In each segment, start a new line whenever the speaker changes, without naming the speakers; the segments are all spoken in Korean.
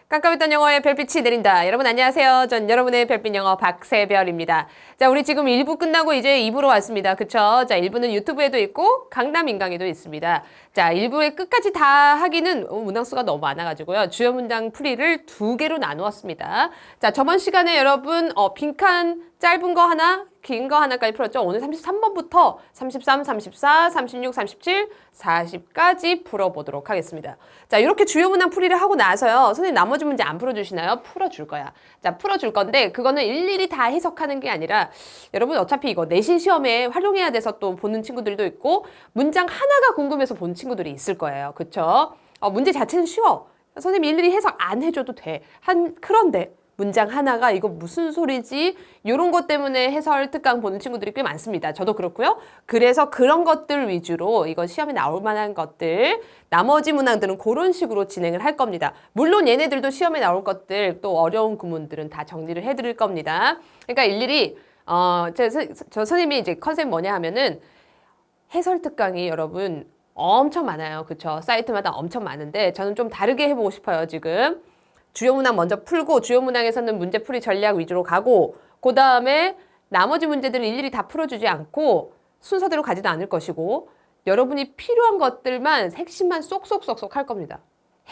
깜깜했던 영어에 별빛이 내린다. 여러분 안녕하세요. 전 여러분의 별빛 영어 박세별입니다. 자, 우리 지금 1부 끝나고 이제 2부로 왔습니다. 그쵸? 자, 1부는 유튜브에도 있고 강남 인강에도 있습니다. 자, 1부의 끝까지 다 하기는 문항수가 너무 많아가지고요. 주요 문장 풀이를 2개로 나누었습니다. 자, 저번 시간에 여러분 빈칸 짧은 거 하나, 긴 거 하나까지 풀었죠. 오늘 33번부터 33, 34, 36, 37, 40까지 풀어보도록 하겠습니다. 자, 이렇게 주요 문항 풀이를 하고 나서요. 선생님 나머지 문제 안 풀어주시나요? 풀어줄 거야. 자, 풀어줄 건데 그거는 일일이 다 해석하는 게 아니라 여러분 어차피 이거 내신 시험에 활용해야 돼서 또 보는 친구들도 있고 문장 하나가 궁금해서 본 친구들이 있을 거예요. 그쵸? 문제 자체는 쉬워. 선생님 일일이 해석 안 해줘도 돼. 그런데 문장 하나가 이거 무슨 소리지? 이런 것 때문에 해설 특강 보는 친구들이 꽤 많습니다. 저도 그렇고요. 그래서 그런 것들 위주로 이거 시험에 나올 만한 것들, 나머지 문항들은 그런 식으로 진행을 할 겁니다. 물론 얘네들도 시험에 나올 것들, 또 어려운 구문들은 다 정리를 해드릴 겁니다. 그러니까 일일이 저 선생님이 이제 컨셉 뭐냐 하면은 해설 특강이 여러분 엄청 많아요. 그쵸? 사이트마다 엄청 많은데 저는 좀 다르게 해보고 싶어요, 지금. 주요 문항 먼저 풀고 주요 문항에서는 문제풀이 전략 위주로 가고 그 다음에 나머지 문제들을 일일이 다 풀어주지 않고 순서대로 가지도 않을 것이고 여러분이 필요한 것들만 핵심만 쏙쏙쏙쏙 할 겁니다.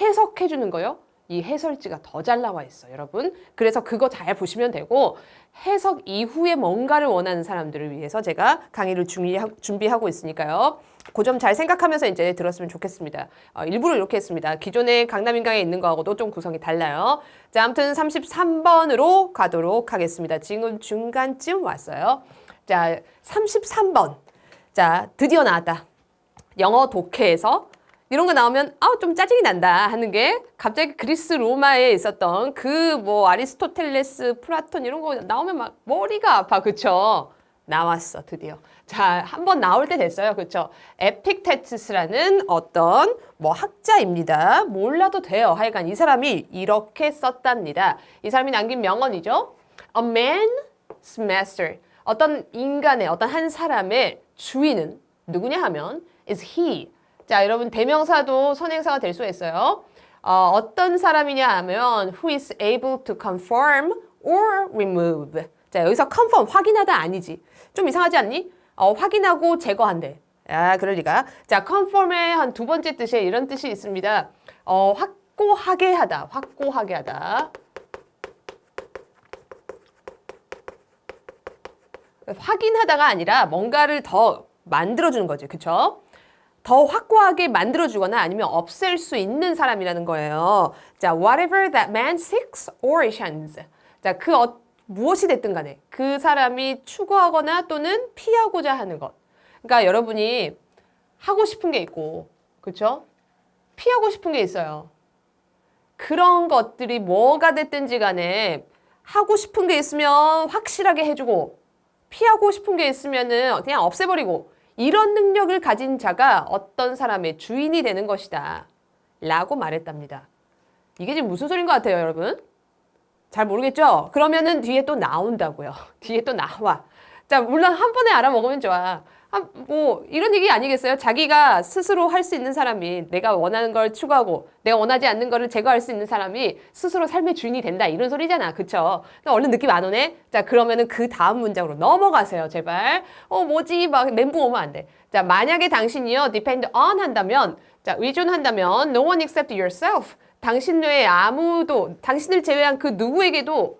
해석해주는 거요. 이 해설지가 더 잘 나와 있어, 여러분. 그래서 그거 잘 보시면 되고 해석 이후에 뭔가를 원하는 사람들을 위해서 제가 강의를 준비하고 있으니까요. 그 점 잘 생각하면서 이제 들었으면 좋겠습니다. 일부러 이렇게 했습니다. 기존의 강남인강에 있는 거하고도 좀 구성이 달라요. 자, 아무튼 33번으로 가도록 하겠습니다. 지금 중간쯤 왔어요. 자, 33번. 자, 드디어 나왔다. 영어 독해에서 이런 거 나오면 좀 짜증이 난다 하는 게 갑자기 그리스 로마에 있었던 그 뭐 아리스토텔레스, 플라톤 이런 거 나오면 막 머리가 아파. 그쵸? 나왔어, 드디어. 자, 한번 나올 때 됐어요. 그쵸? 에픽테투스라는 어떤 뭐 학자입니다. 몰라도 돼요. 하여간 이 사람이 이렇게 썼답니다. 이 사람이 남긴 명언이죠. A man's master. 어떤 인간의, 어떤 한 사람의 주인은 누구냐 하면 is he. 자, 여러분 대명사도 선행사가 될 수 있어요. 어떤 사람이냐 하면 who is able to confirm or remove. 자, 여기서 confirm, 확인하다 아니지. 좀 이상하지 않니? 확인하고 제거한대. 그럴 리가. 자, confirm의 한 두 번째 뜻에 이런 뜻이 있습니다. 확고하게 하다, 확고하게 하다. 확인하다가 아니라 뭔가를 더 만들어주는 거지. 그쵸? 더 확고하게 만들어주거나 아니면 없앨 수 있는 사람이라는 거예요. 자, whatever that man seeks or shuns. 자, 무엇이 됐든 간에 그 사람이 추구하거나 또는 피하고자 하는 것. 그러니까 여러분이 하고 싶은 게 있고, 그렇죠? 피하고 싶은 게 있어요. 그런 것들이 뭐가 됐든지 간에 하고 싶은 게 있으면 확실하게 해주고 피하고 싶은 게 있으면은 그냥 없애버리고 이런 능력을 가진 자가 어떤 사람의 주인이 되는 것이다 라고 말했답니다. 이게 지금 무슨 소리인 것 같아요, 여러분? 잘 모르겠죠? 그러면은 뒤에 또 나온다고요. 뒤에 또 나와. 자, 물론 한 번에 알아먹으면 좋아. 뭐 이런 얘기 아니겠어요? 자기가 스스로 할 수 있는 사람이 내가 원하는 걸 추구하고 내가 원하지 않는 거를 제거할 수 있는 사람이 스스로 삶의 주인이 된다. 이런 소리잖아. 그쵸? 그러니까 얼른 느낌 안 오네? 자, 그러면은 그 다음 문장으로 넘어가세요. 제발. 뭐지? 막 멘붕 오면 안 돼. 자, 만약에 당신이요 depend on 한다면 자, 의존한다면 no one except yourself. 당신 외에 아무도, 당신을 제외한 그 누구에게도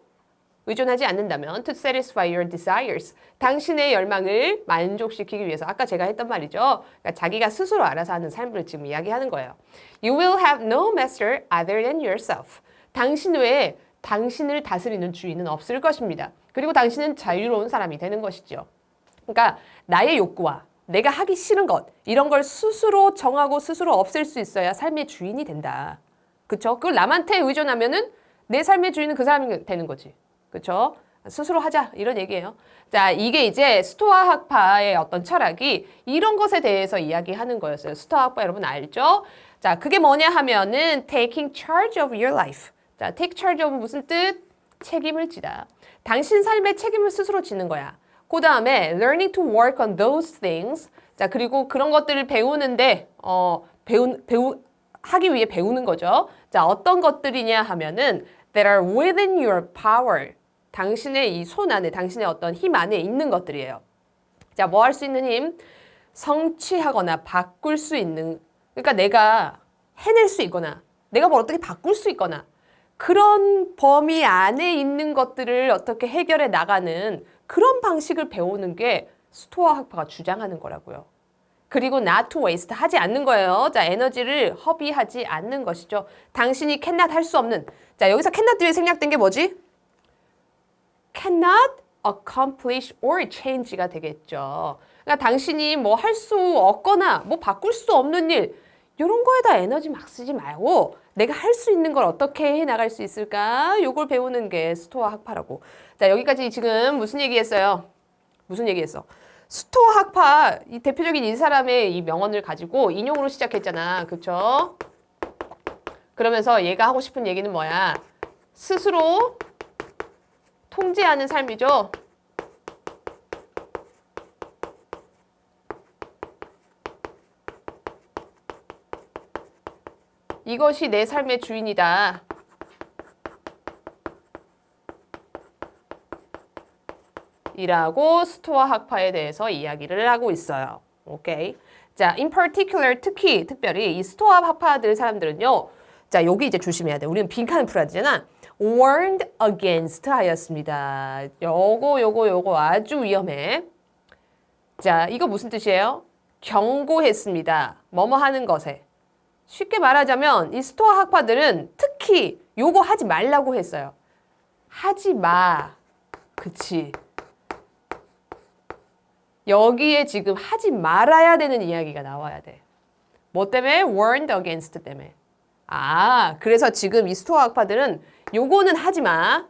의존하지 않는다면 to satisfy your desires. 당신의 열망을 만족시키기 위해서 아까 제가 했던 말이죠. 그러니까 자기가 스스로 알아서 하는 삶을 지금 이야기하는 거예요. You will have no master other than yourself. 당신 외에 당신을 다스리는 주인은 없을 것입니다. 그리고 당신은 자유로운 사람이 되는 것이죠. 그러니까 나의 욕구와 내가 하기 싫은 것 이런 걸 스스로 정하고 스스로 없앨 수 있어야 삶의 주인이 된다. 그쵸? 그걸 남한테 의존하면은 내 삶의 주인은 그 사람이 되는 거지. 그쵸? 스스로 하자 이런 얘기예요. 자, 이게 이제 스토아 학파의 어떤 철학이 이런 것에 대해서 이야기하는 거였어요. 스토아 학파 여러분 알죠? 자, 그게 뭐냐 하면은 taking charge of your life. 자, take charge of 무슨 뜻? 책임을 지다. 당신 삶의 책임을 스스로 지는 거야. 그 다음에 learning to work on those things. 자, 그리고 그런 것들을 배우는데 하기 위해 배우는 거죠. 자, 어떤 것들이냐 하면은 that are within your power. 당신의 이 손 안에, 당신의 어떤 힘 안에 있는 것들이에요. 자, 뭐 할 수 있는 힘? 성취하거나 바꿀 수 있는, 그러니까 내가 해낼 수 있거나 내가 뭘 어떻게 바꿀 수 있거나 그런 범위 안에 있는 것들을 어떻게 해결해 나가는 그런 방식을 배우는 게 스토아 학파가 주장하는 거라고요. 그리고 not to waste 하지 않는 거예요. 자, 에너지를 허비하지 않는 것이죠. 당신이 cannot 할 수 없는. 자, 여기서 cannot 뒤에 생략된 게 뭐지? cannot accomplish or change가 되겠죠. 그러니까 당신이 뭐 할 수 없거나 뭐 바꿀 수 없는 일 이런 거에다 에너지 막 쓰지 말고 내가 할 수 있는 걸 어떻게 해 나갈 수 있을까? 요걸 배우는 게 스토아 학파라고. 자, 여기까지 지금 무슨 얘기했어요? 무슨 얘기했어? 스토아 학파 이 대표적인 이 사람의 이 명언을 가지고 인용으로 시작했잖아. 그쵸? 그러면서 얘가 하고 싶은 얘기는 뭐야? 스스로 통제하는 삶이죠. 이것이 내 삶의 주인이다. 이라고 스토아 학파에 대해서 이야기를 하고 있어요. 오케이. 자, in particular, 특별히 이 스토아 학파들 사람들은요. 자, 여기 이제 조심해야 돼. 우리는 빈칸을 풀어야 되잖아. warned against 하였습니다. 요거 아주 위험해. 자, 이거 무슨 뜻이에요? 경고했습니다. 뭐뭐 하는 것에. 쉽게 말하자면 이 스토아 학파들은 특히 요거 하지 말라고 했어요. 하지 마. 그치. 여기에 지금 하지 말아야 되는 이야기가 나와야 돼. 뭐 때문에? warned against 때문에. 아, 그래서 지금 이 스토아 학파들은 요거는 하지 마.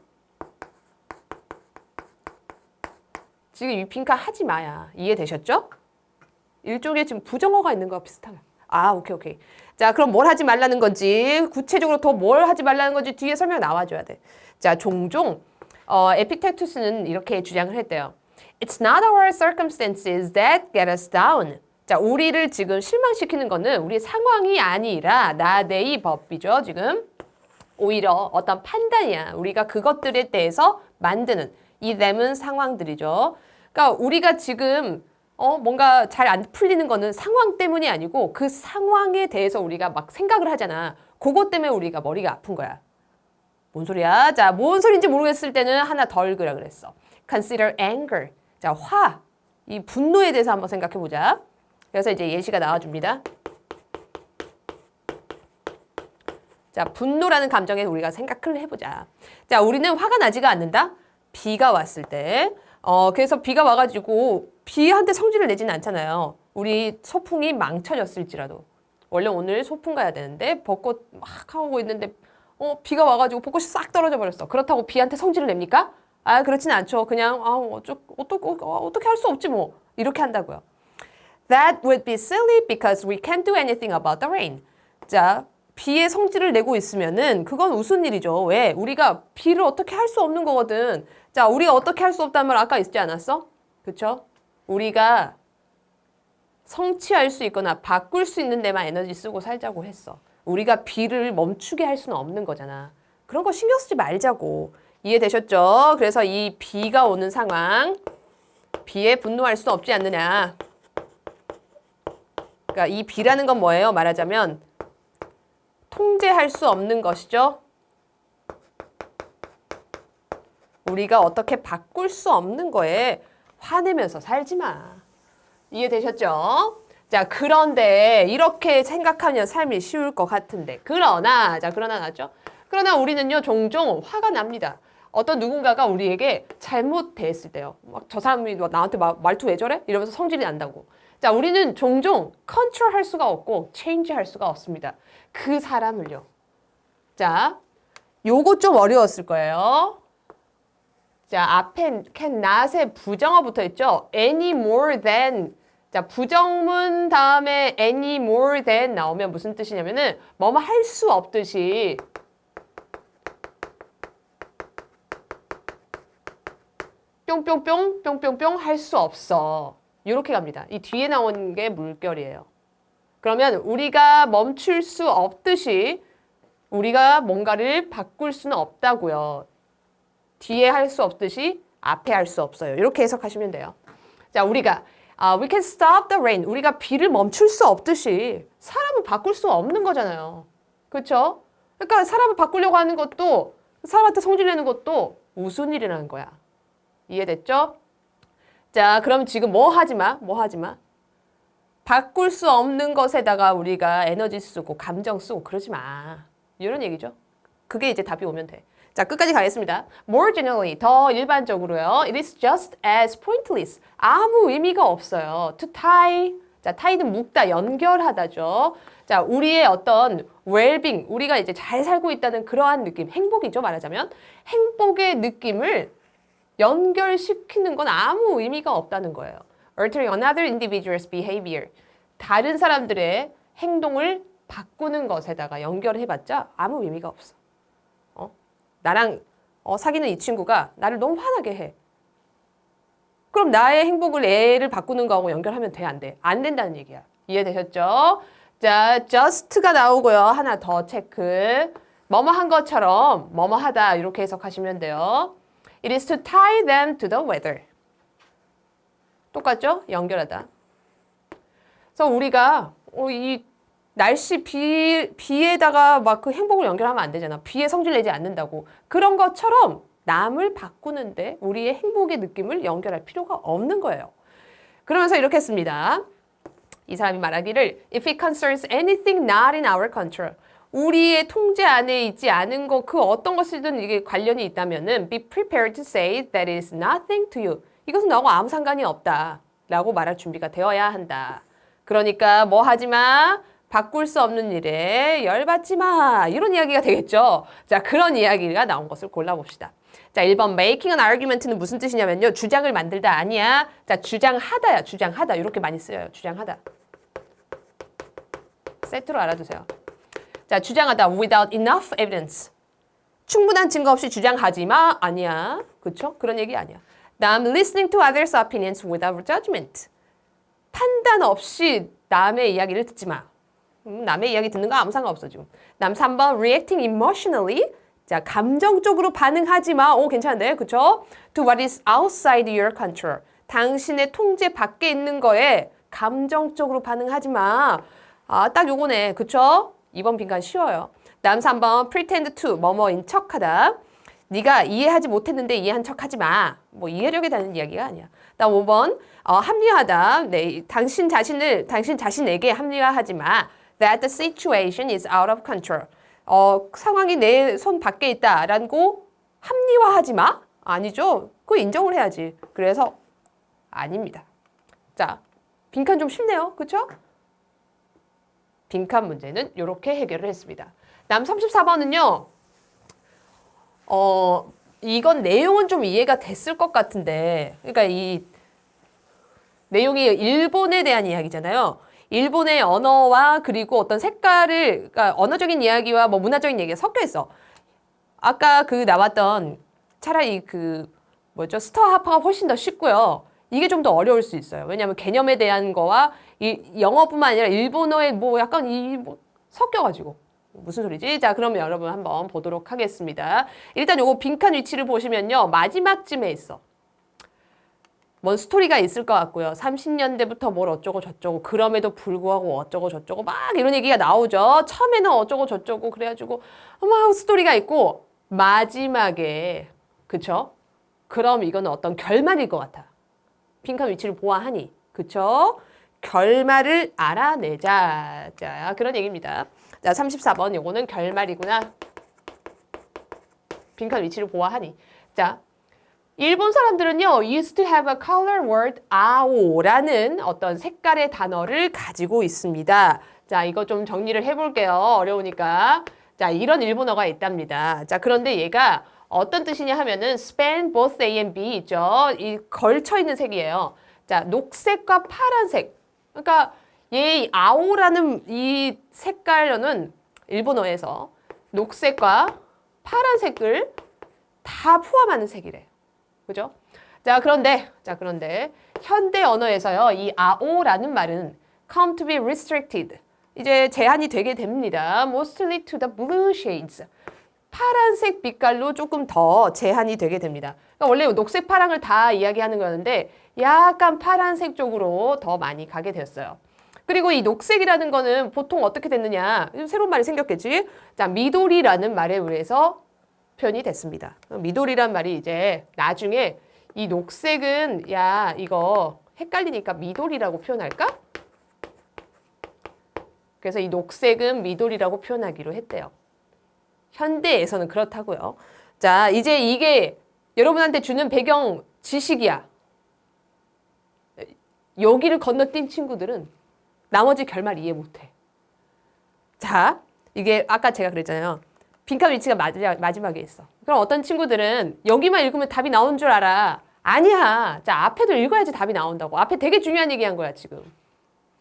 지금 이 빈칸 하지 마야. 이해되셨죠? 일종의 지금 부정어가 있는 거와 비슷하게. 아, 오케이. 자, 그럼 뭘 하지 말라는 건지, 구체적으로 더 뭘 하지 말라는 건지 뒤에 설명 나와줘야 돼. 자, 종종 에피텍투스는 이렇게 주장을 했대요. It's not our circumstances that get us down. 자, 우리를 지금 실망시키는 거는 우리 상황이 아니라 나대의 법이죠, 지금. 오히려 어떤 판단이야. 우리가 그것들에 대해서 만드는 이 them은 상황들이죠. 그러니까 우리가 지금 뭔가 잘 안 풀리는 거는 상황 때문이 아니고 그 상황에 대해서 우리가 막 생각을 하잖아. 그것 때문에 우리가 머리가 아픈 거야. 뭔 소리야? 자, 뭔 소리인지 모르겠을 때는 하나 더 읽으라 그랬어. Consider anger. 자, 이 분노에 대해서 한번 생각해 보자. 그래서 이제 예시가 나와줍니다. 자, 분노라는 감정에 우리가 생각을 해보자. 자, 우리는 화가 나지가 않는다? 비가 왔을 때. 그래서 비가 와가지고 비한테 성질을 내지는 않잖아요. 우리 소풍이 망쳐졌을지라도. 원래 오늘 소풍 가야 되는데 벚꽃 막 하고 있는데 비가 와가지고 벚꽃이 싹 떨어져 버렸어. 그렇다고 비한테 성질을 냅니까? 아, 그렇진 않죠. 그냥 어떻게 할 수 없지 뭐. 이렇게 한다고요. That would be silly because we can't do anything about the rain. 자, 비의 성질을 내고 있으면은 그건 웃은 일이죠. 왜? 우리가 비를 어떻게 할 수 없는 거거든. 자, 우리가 어떻게 할 수 없다는 말 아까 있지 않았어? 그쵸? 우리가 성취할 수 있거나 바꿀 수 있는 데만 에너지 쓰고 살자고 했어. 우리가 비를 멈추게 할 수는 없는 거잖아. 그런 거 신경 쓰지 말자고. 이해되셨죠? 그래서 이 비가 오는 상황, 비에 분노할 수 없지 않느냐. 그러니까 이 비라는 건 뭐예요? 말하자면 통제할 수 없는 것이죠. 우리가 어떻게 바꿀 수 없는 거에 화내면서 살지 마. 이해되셨죠? 자, 그런데 이렇게 생각하면 삶이 쉬울 것 같은데. 그러나 나죠? 그러나 우리는요, 종종 화가 납니다. 어떤 누군가가 우리에게 잘못됐을 때요. 막 저 사람이 나한테 말투 왜 저래? 이러면서 성질이 난다고. 자, 우리는 종종 컨트롤할 수가 없고 체인지할 수가 없습니다. 그 사람을요. 자, 요거 좀 어려웠을 거예요. 자, 앞에 can not의 부정어 붙어 있죠? any more than. 자, 부정문 다음에 any more than 나오면 무슨 뜻이냐면은 뭐뭐 할 수 없듯이 뿅뿅뿅 할 수 없어. 이렇게 갑니다. 이 뒤에 나온 게 물결이에요. 그러면 우리가 멈출 수 없듯이 우리가 뭔가를 바꿀 수는 없다고요. 뒤에 할 수 없듯이 앞에 할 수 없어요. 이렇게 해석하시면 돼요. 자, 우리가 we can stop the rain. 우리가 비를 멈출 수 없듯이 사람을 바꿀 수 없는 거잖아요. 그렇죠? 그러니까 사람을 바꾸려고 하는 것도 사람한테 성질 내는 것도 무슨 일이라는 거야. 이해됐죠? 자, 그럼 지금 뭐 하지 마? 뭐 하지 마? 바꿀 수 없는 것에다가 우리가 에너지 쓰고 감정 쓰고 그러지 마. 이런 얘기죠. 그게 이제 답이 오면 돼. 자, 끝까지 가겠습니다. More generally, 더 일반적으로요. It is just as pointless. 아무 의미가 없어요. To tie. 자, tie는 묶다, 연결하다죠. 자, 우리의 어떤 well-being, 우리가 이제 잘 살고 있다는 그러한 느낌, 행복이죠, 말하자면. 행복의 느낌을 연결시키는 건 아무 의미가 없다는 거예요. Altering another individual's behavior. 다른 사람들의 행동을 바꾸는 것에다가 연결해봤자 아무 의미가 없어. 나랑 사귀는 이 친구가 나를 너무 화나게 해. 그럼 나의 행복을 애를 바꾸는 거하고 연결하면 돼, 안 돼? 안 된다는 얘기야. 이해되셨죠? 자, just가 나오고요. 하나 더 체크. 뭐뭐 한 것처럼 뭐뭐 하다 이렇게 해석하시면 돼요. It is to tie them to the weather. 똑같죠? 연결하다. 그래서 우리가 이 날씨 비에다가 막 그 행복을 연결하면 안 되잖아. 비에 성질 내지 않는다고. 그런 것처럼 남을 바꾸는데 우리의 행복의 느낌을 연결할 필요가 없는 거예요. 그러면서 이렇게 했습니다. 이 사람이 말하기를 If it concerns anything not in our control. 우리의 통제 안에 있지 않은 것, 그 어떤 것이든 이게 관련이 있다면은 be prepared to say that it is nothing to you. 이것은 너하고 아무 상관이 없다. 라고 말할 준비가 되어야 한다. 그러니까 뭐 하지 마. 바꿀 수 없는 일에 열받지 마. 이런 이야기가 되겠죠. 자, 그런 이야기가 나온 것을 골라봅시다. 자, 1번 making an argument는 무슨 뜻이냐면요. 주장을 만들다 아니야. 자, 주장하다야. 주장하다. 이렇게 많이 쓰여요. 주장하다. 세트로 알아두세요. 자, 주장하다. without enough evidence. 충분한 증거 없이 주장하지 마. 아니야. 그쵸? 그런 얘기 아니야. 다음 listening to others' opinions without judgment. 판단 없이 남의 이야기를 듣지 마. 남의 이야기 듣는 거 아무 상관없어 지금. 다음 3번 reacting emotionally. 자, 감정적으로 반응하지 마. 오, 괜찮은데? 그쵸? To what is outside your control. 당신의 통제 밖에 있는 거에 감정적으로 반응하지 마. 아, 딱 요거네. 그쵸? 이번 빈칸 쉬워요. 다음 3번 pretend to. 뭐뭐인 척하다. 네가 이해하지 못했는데 이해한 척하지 마. 뭐 이해력에 대한 이야기가 아니야. 다음 5번 합리화하다. 네, 당신 자신에게 합리화하지 마. That the situation is out of control. 상황이 내 손 밖에 있다라고 합리화하지 마? 아니죠. 그거 인정을 해야지. 그래서 아닙니다. 자, 빈칸 좀 쉽네요. 그렇죠? 빈칸 문제는 이렇게 해결을 했습니다. 다음 34번은요. 이건 내용은 좀 이해가 됐을 것 같은데, 그러니까 이 내용이 일본에 대한 이야기잖아요. 일본의 언어와 그리고 어떤 색깔을, 그러니까 언어적인 이야기와 뭐 문화적인 얘기가 섞여 있어. 아까 그 나왔던 차라리 그 뭐죠? 스타하파가 훨씬 더 쉽고요. 이게 좀 더 어려울 수 있어요. 왜냐하면 개념에 대한 거와 이 영어뿐만 아니라 일본어에 뭐 약간 뭐 섞여가지고. 무슨 소리지? 자, 그러면 여러분 한번 보도록 하겠습니다. 일단 요거 빈칸 위치를 보시면요. 마지막쯤에 있어. 뭔 스토리가 있을 것 같고요. 30년대부터 뭘 어쩌고 저쩌고 그럼에도 불구하고 어쩌고 저쩌고 막 이런 얘기가 나오죠. 처음에는 어쩌고 저쩌고 그래가지고 막 스토리가 있고 마지막에 그쵸? 그럼 이거는 어떤 결말일 것 같아. 빈칸 위치를 보아하니 그쵸? 결말을 알아내자. 자, 그런 얘기입니다. 자, 34번 요거는 결말이구나. 빈칸 위치를 보아하니. 자, 일본 사람들은요, used to have a color word, 아오라는 어떤 색깔의 단어를 가지고 있습니다. 자, 이거 좀 정리를 해볼게요. 어려우니까. 자, 이런 일본어가 있답니다. 자, 그런데 얘가 어떤 뜻이냐 하면은 span both A and B 있죠. 이 걸쳐있는 색이에요. 자, 녹색과 파란색. 그러니까 얘 아오라는 이 색깔로는 일본어에서 녹색과 파란색을 다 포함하는 색이래. 그죠? 자, 그런데 현대 언어에서요. 이 아오라는 말은 come to be restricted. 이제 제한이 되게 됩니다. Mostly to the blue shades. 파란색 빛깔로 조금 더 제한이 되게 됩니다. 그러니까 원래 녹색, 파랑을 다 이야기하는 거였는데 약간 파란색 쪽으로 더 많이 가게 되었어요. 그리고 이 녹색이라는 거는 보통 어떻게 됐느냐. 새로운 말이 생겼겠지. 자, 미도리라는 말에 의해서 표현이 됐습니다. 미도리란 말이 이제 나중에 이 녹색은 야 이거 헷갈리니까 미도리라고 표현할까? 그래서 이 녹색은 미도리라고 표현하기로 했대요. 현대에서는 그렇다고요. 자, 이제 이게 여러분한테 주는 배경 지식이야. 여기를 건너뛴 친구들은 나머지 결말 이해 못해. 자, 이게 아까 제가 그랬잖아요. 빈칸 위치가 마지막에 있어. 그럼 어떤 친구들은 여기만 읽으면 답이 나오는 줄 알아. 아니야. 자, 앞에도 읽어야지 답이 나온다고. 앞에 되게 중요한 얘기한 거야, 지금.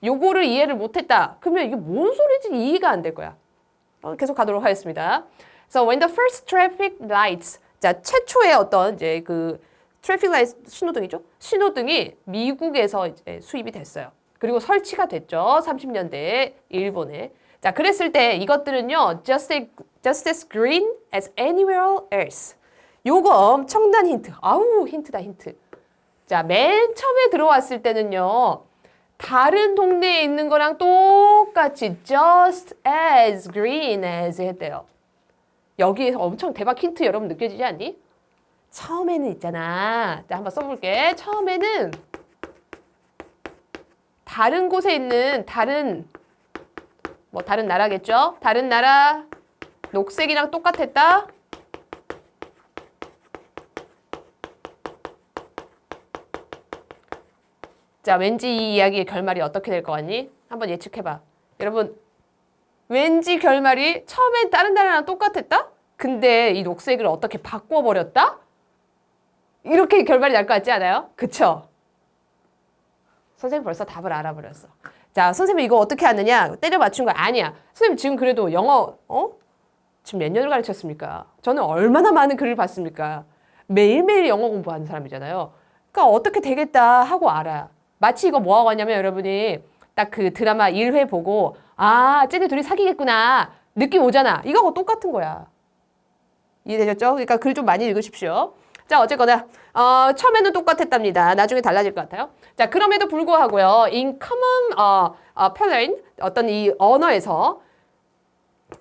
요거를 이해를 못했다. 그러면 이게 뭔 소리인지 이해가 안 될 거야. 계속 가도록 하겠습니다. So when the first traffic lights, 자, 최초의 어떤 이제 그 트래픽 라이트 신호등이죠. 신호등이 미국에서 이제 수입이 됐어요. 그리고 설치가 됐죠. 30년대에 일본에. 자, 그랬을 때 이것들은요. just as green as anywhere else. 요거 엄청난 힌트. 아우, 힌트다, 힌트. 자, 맨 처음에 들어왔을 때는요. 다른 동네에 있는 거랑 똑같이 just as green as 했대요. 여기에서 엄청 대박 힌트 여러분 느껴지지 않니? 처음에는 있잖아. 자, 한번 써볼게. 처음에는 다른 곳에 있는 다른 나라겠죠? 다른 나라 녹색이랑 똑같았다. 자, 왠지 이 이야기의 결말이 어떻게 될 것 같니? 한번 예측해봐. 여러분, 왠지 결말이 처음엔 다른 나라랑 똑같았다? 근데 이 녹색을 어떻게 바꿔버렸다? 이렇게 결말이 날 것 같지 않아요? 그쵸? 선생님 벌써 답을 알아버렸어. 자, 선생님 이거 어떻게 아느냐? 때려 맞춘 거 아니야. 선생님 지금 그래도 영어, 지금 몇 년을 가르쳤습니까? 저는 얼마나 많은 글을 봤습니까? 매일매일 영어 공부하는 사람이잖아요. 그러니까 어떻게 되겠다 하고 알아. 마치 이거 뭐하고 하냐면 여러분이 딱 그 드라마 1회 보고 아, 쟤네 둘이 사귀겠구나. 느낌 오잖아. 이거하고 똑같은 거야. 이해되셨죠? 그러니까 글 좀 많이 읽으십시오. 자, 어쨌거나 처음에는 똑같았답니다. 나중에 달라질 것 같아요. 자, 그럼에도 불구하고요. In common parlance, 어떤 이 언어에서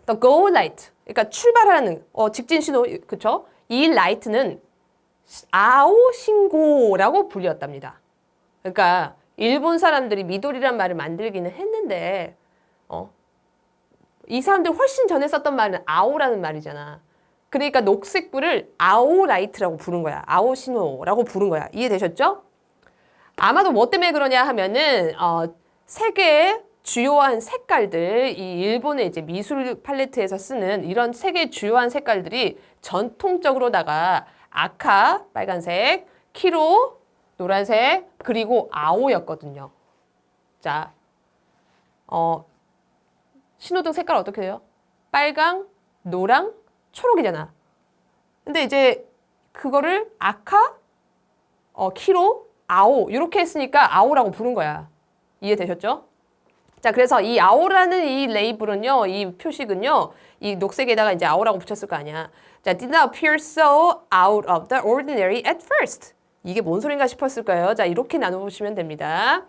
the go light, 그러니까 출발하는 직진 신호, 그쵸? 이 light는 아오 신고라고 불렸답니다. 그러니까 일본 사람들이 미도리란 말을 만들기는 했는데 이 사람들 훨씬 전에 썼던 말은 아오라는 말이잖아. 그러니까 녹색불을 아오라이트라고 부른 거야. 아오신호라고 부른 거야. 이해되셨죠? 아마도 뭐 때문에 그러냐 하면은 세계의 주요한 색깔들, 이 일본의 이제 미술 팔레트에서 쓰는 이런 세계의 주요한 색깔들이 전통적으로다가 아카, 빨간색, 키로, 노란색, 그리고 아오였거든요. 자, 신호등 색깔 어떻게 돼요? 빨강, 노랑, 초록이잖아. 근데 이제 그거를 아카, 키로, 아오 이렇게 했으니까 아오라고 부른 거야. 이해되셨죠? 자, 그래서 이 아오라는 이 레이블은요, 이 표식은요, 이 녹색에다가 이제 아오라고 붙였을 거 아니야. 자, did not appear so out of the ordinary at first. 이게 뭔 소린가 싶었을 거예요. 자, 이렇게 나눠보시면 됩니다.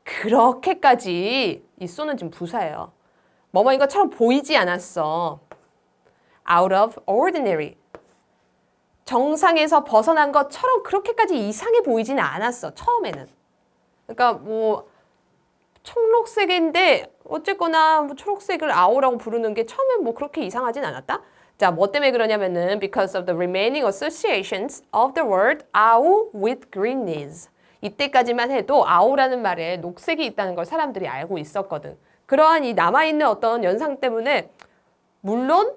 그렇게까지 이 쏘는 지금 부사예요. 뭐뭐인 것처럼 보이지 않았어. out of ordinary. 정상에서 벗어난 것처럼 그렇게까지 이상해 보이지는 않았어. 처음에는. 그러니까 뭐 청록색인데 어쨌거나 뭐 초록색을 아오라고 부르는 게 처음엔 뭐 그렇게 이상하진 않았다. 자, 뭐 때문에 그러냐면은 because of the remaining associations of the word 아오 with greenness. 이때까지만 해도 아오라는 말에 녹색이 있다는 걸 사람들이 알고 있었거든. 그러한 이 남아있는 어떤 연상 때문에 물론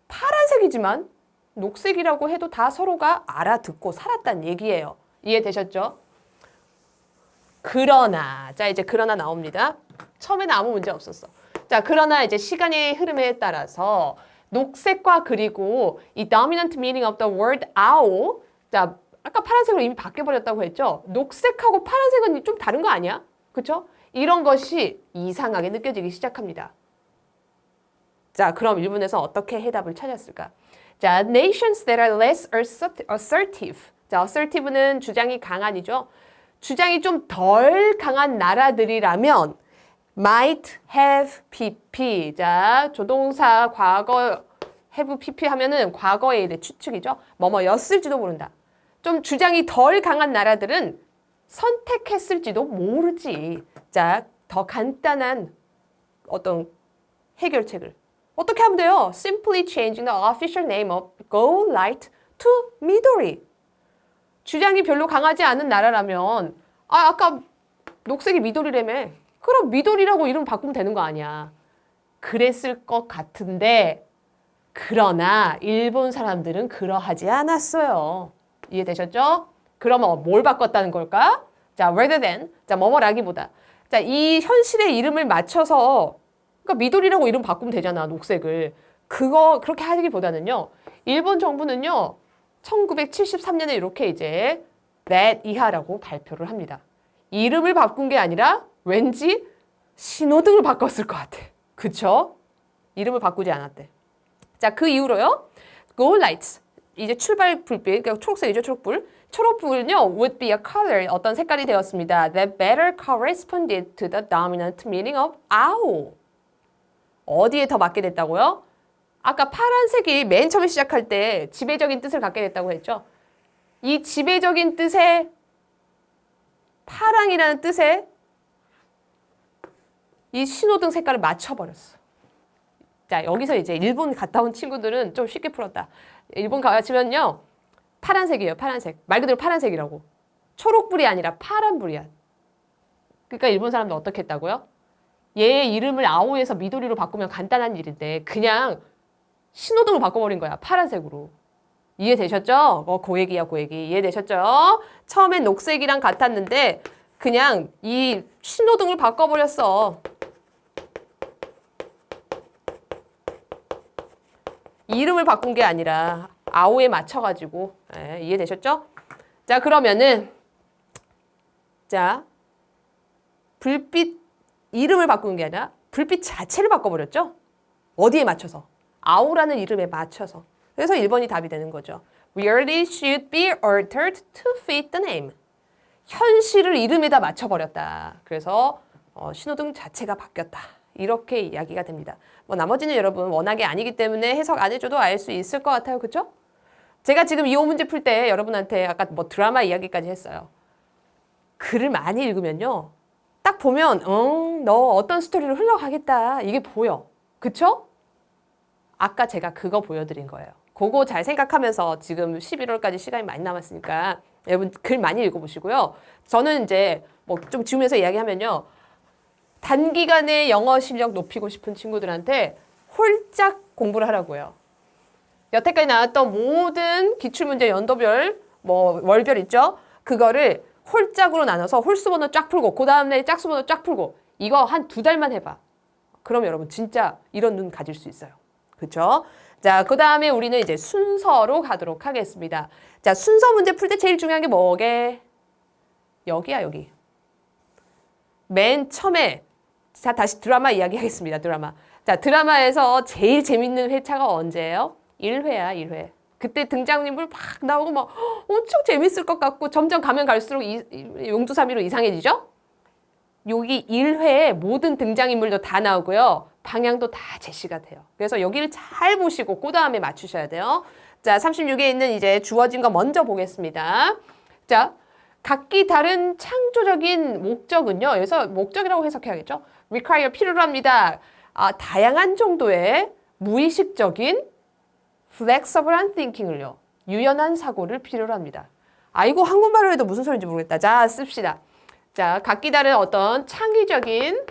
파란색이지만 녹색이라고 해도 다 서로가 알아듣고 살았다는 얘기예요. 이해되셨죠? 그러나, 자, 이제 그러나 나옵니다. 처음에는 아무 문제 없었어. 자, 그러나 이제 시간의 흐름에 따라서 녹색과 그리고 이 dominant meaning of the word owl, 자, 아까 파란색으로 이미 바뀌어버렸다고 했죠? 녹색하고 파란색은 좀 다른 거 아니야? 그쵸? 이런 것이 이상하게 느껴지기 시작합니다. 자, 그럼 일본에서 어떻게 해답을 찾았을까? 자, nations that are less assertive. 자, assertive는 주장이 강한이죠. 주장이 좀 덜 강한 나라들이라면 might have pp. 자, 조동사 과거 have pp 하면은 과거에 대해 추측이죠. 뭐뭐였을지도 모른다. 좀 주장이 덜 강한 나라들은 선택했을지도 모르지. 자, 더 간단한 어떤 해결책을 어떻게 하면 돼요? Simply changing the official name of Go Light to Midori. 주장이 별로 강하지 않은 나라라면 아까 녹색이 미도리라며. 그럼 미도리라고 이름 바꾸면 되는 거 아니야. 그랬을 것 같은데 그러나 일본 사람들은 그러하지 않았어요. 이해되셨죠? 그러면 뭘 바꿨다는 걸까? 자, rather than, 자, 뭐뭐라기보다. 자, 이 현실의 이름을 맞춰서 그러니까 미도리라고 이름 바꾸면 되잖아, 녹색을. 그렇게 하기보다는요. 일본 정부는요. 1973년에 이렇게 이제 that 이하라고 발표를 합니다. 이름을 바꾼 게 아니라 왠지 신호등을 바꿨을 것 같아. 그쵸? 이름을 바꾸지 않았대. 자, 그 이후로요. Go lights. 이제 출발 불빛, 그러니까 초록색이죠, 초록불. 초록불은요, would be a color, 어떤 색깔이 되었습니다. That better corresponded to the dominant meaning of owl. 어디에 더 맞게 됐다고요? 아까 파란색이 맨 처음에 시작할 때 지배적인 뜻을 갖게 됐다고 했죠. 이 지배적인 뜻에 파랑이라는 뜻에 이 신호등 색깔을 맞춰버렸어. 자, 여기서 이제 일본 갔다 온 친구들은 좀 쉽게 풀었다. 일본 가시면요. 파란색이에요, 파란색. 말 그대로 파란색이라고. 초록불이 아니라 파란불이야. 그러니까 일본 사람들 어떻게 했다고요? 얘의 이름을 아오에서 미도리로 바꾸면 간단한 일인데 그냥 신호등으로 바꿔버린 거야. 파란색으로. 이해되셨죠? 그 얘기야, 그 얘기. 이해되셨죠? 처음엔 녹색이랑 같았는데 그냥 이 신호등을 바꿔버렸어. 이름을 바꾼 게 아니라 아오에 맞춰가지고. 네, 이해되셨죠? 자, 그러면은 자, 불빛 이름을 바꾸는 게 아니라 불빛 자체를 바꿔버렸죠? 어디에 맞춰서? 아오라는 이름에 맞춰서. 그래서 1번이 답이 되는 거죠. Reality should be altered to fit the name. 현실을 이름에다 맞춰버렸다. 그래서 신호등 자체가 바뀌었다. 이렇게 이야기가 됩니다. 뭐 나머지는 여러분 워낙에 아니기 때문에 해석 안 해줘도 알 수 있을 것 같아요. 그렇죠? 제가 지금 이 5문제 풀 때 여러분한테 아까 뭐 드라마 이야기까지 했어요. 글을 많이 읽으면요. 딱 보면 너 어떤 스토리로 흘러가겠다. 이게 보여. 그쵸? 아까 제가 그거 보여드린 거예요. 그거 잘 생각하면서 지금 11월까지 시간이 많이 남았으니까 여러분 글 많이 읽어보시고요. 저는 이제 뭐 좀 지우면서 이야기하면요. 단기간에 영어 실력 높이고 싶은 친구들한테 홀짝 공부를 하라고 해요. 여태까지 나왔던 모든 기출문제 연도별, 뭐 월별 있죠? 그거를 홀짝으로 나눠서 홀수번호 쫙 풀고 그 다음날 짝수번호 쫙 풀고 이거 한 2달만 해봐. 그럼 여러분 진짜 이런 눈 가질 수 있어요. 그쵸? 자, 그 다음에 우리는 이제 순서로 가도록 하겠습니다. 자, 순서 문제 풀 때 제일 중요한 게 뭐게? 여기야, 여기. 맨 처음에 자, 다시 드라마 이야기 하겠습니다. 드라마. 자, 드라마에서 제일 재밌는 회차가 언제예요? 1회야, 1회. 그때 등장인물 막 나오고 막 엄청 재밌을 것 같고 점점 가면 갈수록 용두사미로 이상해지죠? 여기 1회에 모든 등장인물도 다 나오고요. 방향도 다 제시가 돼요. 그래서 여기를 잘 보시고 그 다음에 맞추셔야 돼요. 자, 36에 있는 이제 주어진 거 먼저 보겠습니다. 자, 각기 다른 창조적인 목적은요. 그래서 목적이라고 해석해야겠죠. require 필요로 합니다. 다양한 정도의 무의식적인 flexible한 thinking을요. 유연한 사고를 필요로 합니다. 이거 한국말로 해도 무슨 소리인지 모르겠다. 자, 씁시다. 자, 각기 다른 어떤 창의적인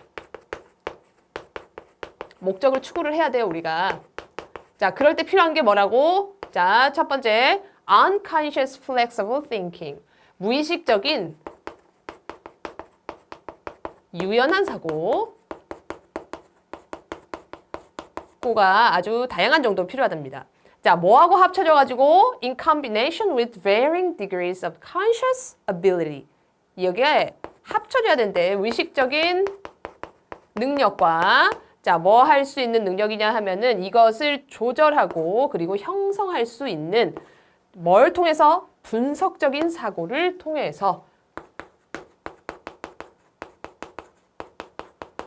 목적을 추구를 해야 돼요, 우리가. 자, 그럴 때 필요한 게 뭐라고? 자, 첫 번째, unconscious flexible thinking. 무의식적인 유연한 사고. 고가 아주 다양한 정도 필요하답니다. 자, 뭐하고 합쳐져가지고 in combination with varying degrees of conscious ability. 여기에 합쳐져야 된대. 의식적인 능력과 자, 뭐 할 수 있는 능력이냐 하면은 이것을 조절하고 그리고 형성할 수 있는 뭘 통해서? 분석적인 사고를 통해서.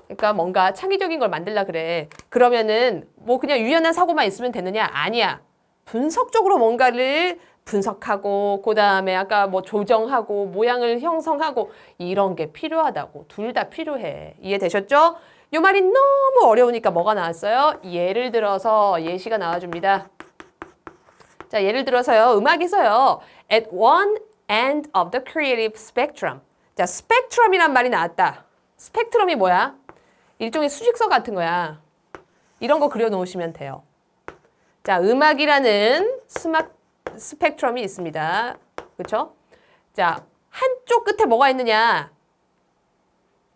그러니까 뭔가 창의적인 걸 만들려 그래. 그러면은 뭐 그냥 유연한 사고만 있으면 되느냐? 아니야. 분석적으로 뭔가를 분석하고 그다음에 아까 뭐 조정하고 모양을 형성하고 이런 게 필요하다고. 둘 다 필요해. 이해되셨죠? 이 말이 너무 어려우니까 뭐가 나왔어요? 예를 들어서 예시가 나와줍니다. 자, 예를 들어서요. 음악에서요. At one end of the creative spectrum. 자, 스펙트럼이란 말이 나왔다. 스펙트럼이 뭐야? 일종의 수직서 같은 거야. 이런 거 그려놓으시면 돼요. 자, 음악이라는 스펙트럼이 있습니다. 그렇죠? 자, 한쪽 끝에 뭐가 있느냐?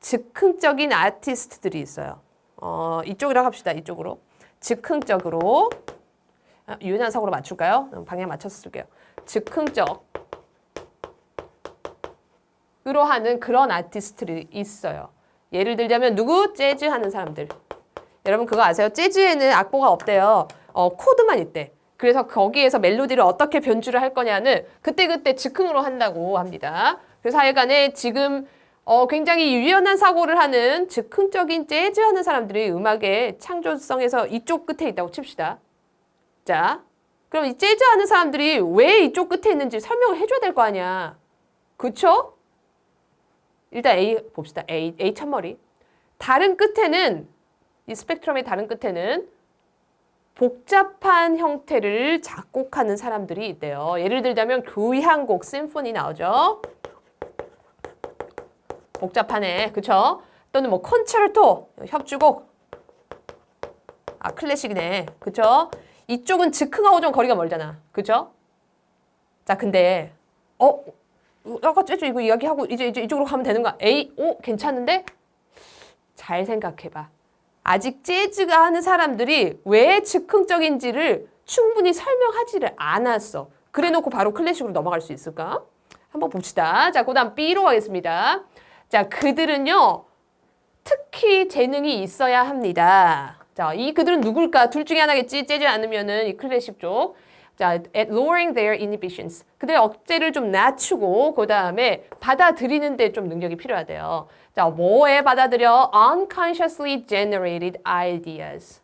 즉흥적인 아티스트들이 있어요. 이쪽이라고 합시다. 이쪽으로. 즉흥적으로. 유연한 사고로 맞출까요? 방향 맞춰서 쓸게요. 즉흥적으로 하는 그런 아티스트들이 있어요. 예를 들자면 누구? 재즈 하는 사람들. 여러분 그거 아세요? 재즈에는 악보가 없대요. 코드만 있대. 그래서 거기에서 멜로디를 어떻게 변주를 할 거냐는 그때그때 즉흥으로 한다고 합니다. 그래서 하여간에 지금 굉장히 유연한 사고를 하는 즉흥적인 재즈 하는 사람들이 음악의 창조성에서 이쪽 끝에 있다고 칩시다. 자, 그럼 이 재즈 하는 사람들이 왜 이쪽 끝에 있는지 설명을 해줘야 될 거 아니야. 그쵸? 일단 A 봅시다. A 첫머리. 다른 끝에는 이 스펙트럼의 다른 끝에는 복잡한 형태를 작곡하는 사람들이 있대요. 예를 들자면 교향곡, 심포니 나오죠. 복잡하네. 그쵸? 또는 뭐 콘체르토, 협주곡. 클래식이네. 그쵸? 이쪽은 즉흥하고 좀 거리가 멀잖아. 그쵸? 자, 근데 아까 쟤 이거 이야기하고 이제 이쪽으로 가면 되는 거야. 괜찮은데? 잘 생각해봐. 아직 재즈가 하는 사람들이 왜 즉흥적인지를 충분히 설명하지를 않았어. 그래놓고 바로 클래식으로 넘어갈 수 있을까? 한번 봅시다. 자, 그 다음 B로 가겠습니다. 자, 그들은요, 특히 재능이 있어야 합니다. 자, 이 그들은 누굴까? 둘 중에 하나겠지. 재즈 않으면은 이 클래식 쪽. 자, at lowering their inhibitions. 그들의 억제를 좀 낮추고 그 다음에 받아들이는 데 좀 능력이 필요하대요. 자, 뭐에 받아들여? unconsciously generated ideas.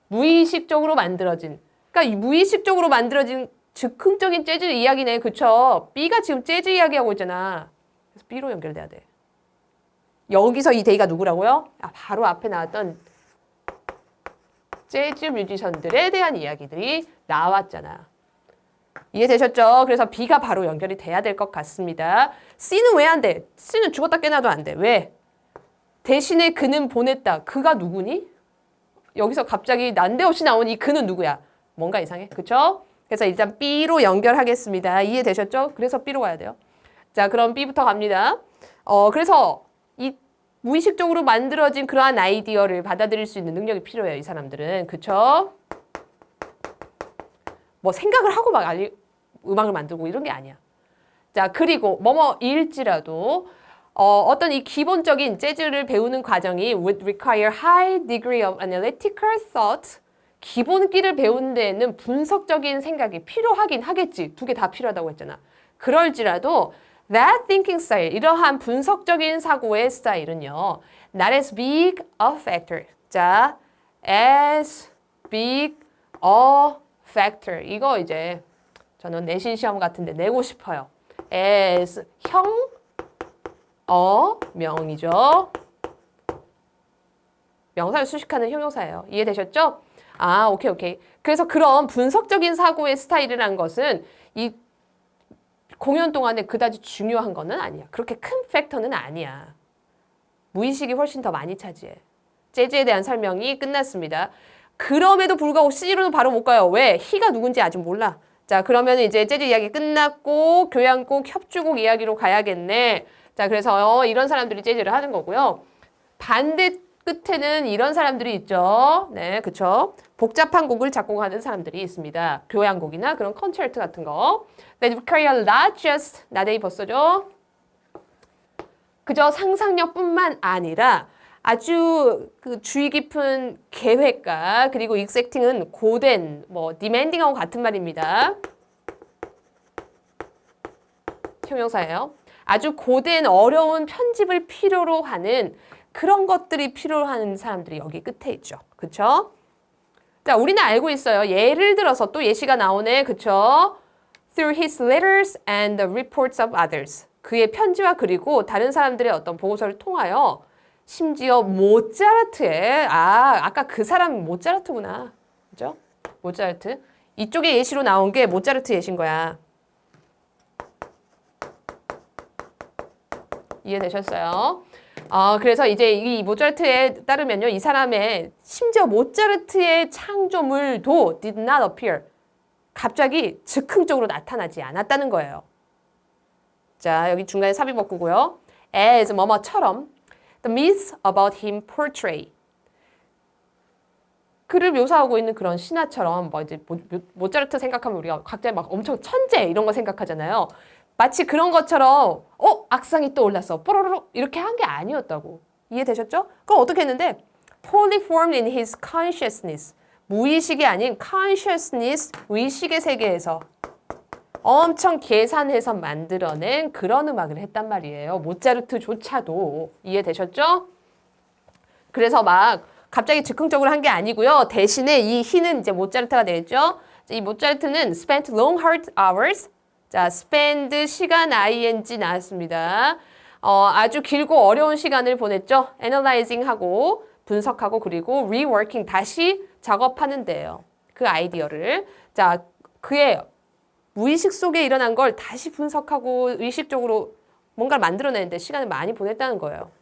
무의식적으로 만들어진. 그러니까 무의식적으로 만들어진 즉흥적인 재즈 이야기네. 그쵸? B가 지금 재즈 이야기하고 있잖아. 그래서 B로 연결돼야 돼. 여기서 이 데이가 누구라고요? 바로 앞에 나왔던 재즈 뮤지션들에 대한 이야기들이 나왔잖아. 이해되셨죠? 그래서 B가 바로 연결이 돼야 될 것 같습니다. C는 왜 안 돼? C는 죽었다 깨나도 안 돼. 왜? 대신에 그는 보냈다. 그가 누구니? 여기서 갑자기 난데없이 나온 이 그는 누구야? 뭔가 이상해. 그쵸? 그래서 일단 B로 연결하겠습니다. 이해되셨죠? 그래서 B로 가야 돼요. 자, 그럼 B부터 갑니다. 그래서 이 무의식적으로 만들어진 그러한 아이디어를 받아들일 수 있는 능력이 필요해요. 이 사람들은. 그쵸? 뭐 생각을 하고 막 음악을 만들고 이런 게 아니야. 자, 그리고 뭐뭐일지라도 어떤 이 기본적인 재즈를 배우는 과정이 would require high degree of analytical thought. 기본기를 배우는 데에는 분석적인 생각이 필요하긴 하겠지. 두 개 다 필요하다고 했잖아. 그럴지라도 that thinking style, 이러한 분석적인 사고의 스타일은요. not as big a factor. 자, as big a factor. 이거 이제 저는 내신 시험 같은데 내고 싶어요. as 명이죠. 명사를 수식하는 형용사예요. 이해되셨죠? 오케이. 그래서 그런 분석적인 사고의 스타일이라는 것은 이 공연 동안에 그다지 중요한 거는 아니야. 그렇게 큰 팩터는 아니야. 무의식이 훨씬 더 많이 차지해. 재즈에 대한 설명이 끝났습니다. 그럼에도 불구하고 C로는 바로 못 가요. 왜? 희가 누군지 아직 몰라. 자, 그러면 이제 재즈 이야기 끝났고 교향곡, 협주곡 이야기로 가야겠네. 자, 그래서 이런 사람들이 재즈를 하는 거고요. 반대 끝에는 이런 사람들이 있죠. 네, 그쵸. 복잡한 곡을 작곡하는 사람들이 있습니다. 교향곡이나 그런 콘체르트 같은 거. That require not just, 나데이 벗어죠. 그저 상상력뿐만 아니라 아주 그 주의 깊은 계획과 그리고 exacting은 고된, demanding하고 같은 말입니다. 형용사예요. 아주 고된 어려운 편집을 필요로 하는 그런 것들이 필요로 하는 사람들이 여기 끝에 있죠. 그쵸? 자, 우리는 알고 있어요. 예를 들어서 또 예시가 나오네. 그쵸? Through his letters and the reports of others. 그의 편지와 그리고 다른 사람들의 어떤 보고서를 통하여 심지어 모차르트의 아까 그 사람 모차르트구나. 그죠? 모차르트. 이쪽에 예시로 나온 게 모차르트 예시인 거야. 이해되셨어요? 그래서 이제 이 모차르트에 따르면요. 이 사람의 심지어 모차르트의 창조물도 did not appear. 갑자기 즉흥적으로 나타나지 않았다는 거예요. 자, 여기 중간에 삽입 바꾸고요. as 뭐뭐처럼 the myths about him portray. 그를 묘사하고 있는 그런 신화처럼 이제 모차르트 생각하면 우리가 각자 막 엄청 천재 이런 거 생각하잖아요. 마치 그런 것처럼 악상이 떠올랐어. 뽀로로 이렇게 한 게 아니었다고. 이해되셨죠? 그럼 어떻게 했는데 wholly formed in his consciousness. 무의식이 아닌 consciousness, 의식의 세계에서 엄청 계산해서 만들어낸 그런 음악을 했단 말이에요. 모차르트조차도. 이해되셨죠? 그래서 막 갑자기 즉흥적으로 한 게 아니고요. 대신에 이 히는 이제 모차르트가 되겠죠? 이 모차르트는 spent long hard hours. 자, spend 시간 ing 나왔습니다. 아주 길고 어려운 시간을 보냈죠. analyzing 하고 분석하고 그리고 reworking 다시 작업하는 데요. 그 아이디어를. 자, 그의 무의식 속에 일어난 걸 다시 분석하고 의식적으로 뭔가를 만들어내는데 시간을 많이 보냈다는 거예요.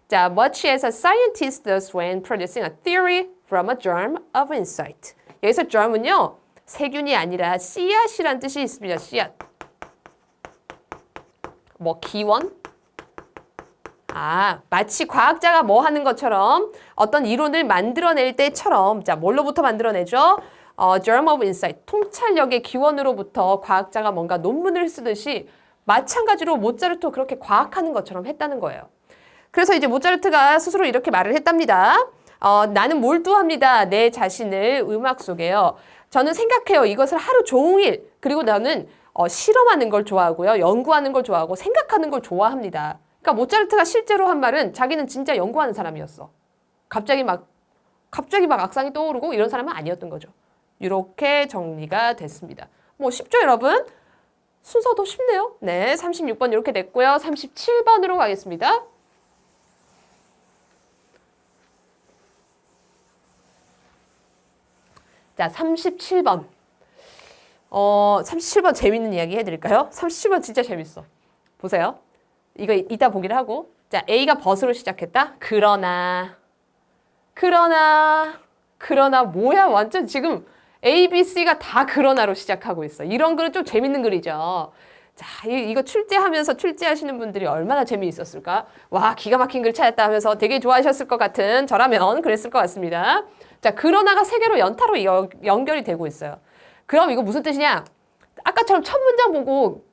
자, much as a scientist does when producing a theory from a germ of insight. 여기서 germ은요, 세균이 아니라 씨앗이란 뜻이 있습니다. 씨앗. 기원? 마치 과학자가 뭐 하는 것처럼 어떤 이론을 만들어낼 때처럼, 자, 뭘로부터 만들어내죠? germ of insight, 통찰력의 기원으로부터 과학자가 뭔가 논문을 쓰듯이 마찬가지로 모차르트도 그렇게 과학하는 것처럼 했다는 거예요. 그래서 이제 모차르트가 스스로 이렇게 말을 했답니다. 나는 몰두합니다. 내 자신을 음악 속에요. 저는 생각해요. 이것을 하루 종일. 그리고 나는 실험하는 걸 좋아하고요. 연구하는 걸 좋아하고 생각하는 걸 좋아합니다. 그러니까 모차르트가 실제로 한 말은 자기는 진짜 연구하는 사람이었어. 갑자기 막 악상이 떠오르고 이런 사람은 아니었던 거죠. 이렇게 정리가 됐습니다. 쉽죠, 여러분? 순서도 쉽네요. 네, 36번 이렇게 됐고요. 37번으로 가겠습니다. 자, 37번. 37번 재밌는 이야기 해드릴까요? 37번 진짜 재밌어. 보세요. 이거 이따 보기를 하고. 자, A가 벗으로 시작했다. 그러나 뭐야? 완전 지금 A, B, C가 다 그러나로 시작하고 있어. 이런 글은 좀 재밌는 글이죠. 자, 이거 출제하시는 분들이 얼마나 재미있었을까? 와, 기가 막힌 글 찾았다 하면서 되게 좋아하셨을 것 같은 저라면 그랬을 것 같습니다. 자, 그러나가 세 개로 연타로 연결이 되고 있어요. 그럼 이거 무슨 뜻이냐? 아까처럼 첫 문장 보고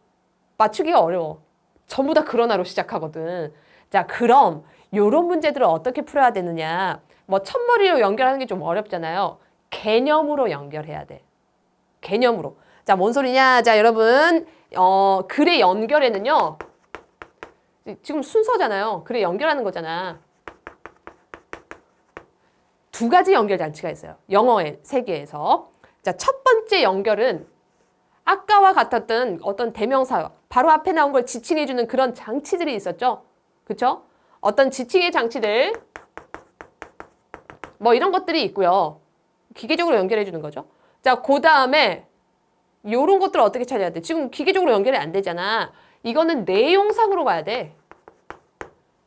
맞추기가 어려워. 전부 다 그러나로 시작하거든. 자, 그럼 이런 문제들을 어떻게 풀어야 되느냐? 첫머리로 연결하는 게 좀 어렵잖아요. 개념으로 연결해야 돼. 개념으로. 자, 뭔 소리냐? 자, 여러분, 글의 연결에는요. 지금 순서잖아요. 글의 연결하는 거잖아. 두 가지 연결 장치가 있어요. 영어의 세계에서. 자, 첫 번째 연결은 아까와 같았던 어떤 대명사, 바로 앞에 나온 걸 지칭해주는 그런 장치들이 있었죠. 그쵸? 어떤 지칭의 장치들, 이런 것들이 있고요. 기계적으로 연결해주는 거죠. 자, 그 다음에 요런 것들을 어떻게 찾아야 돼? 지금 기계적으로 연결이 안 되잖아. 이거는 내용상으로 가야 돼.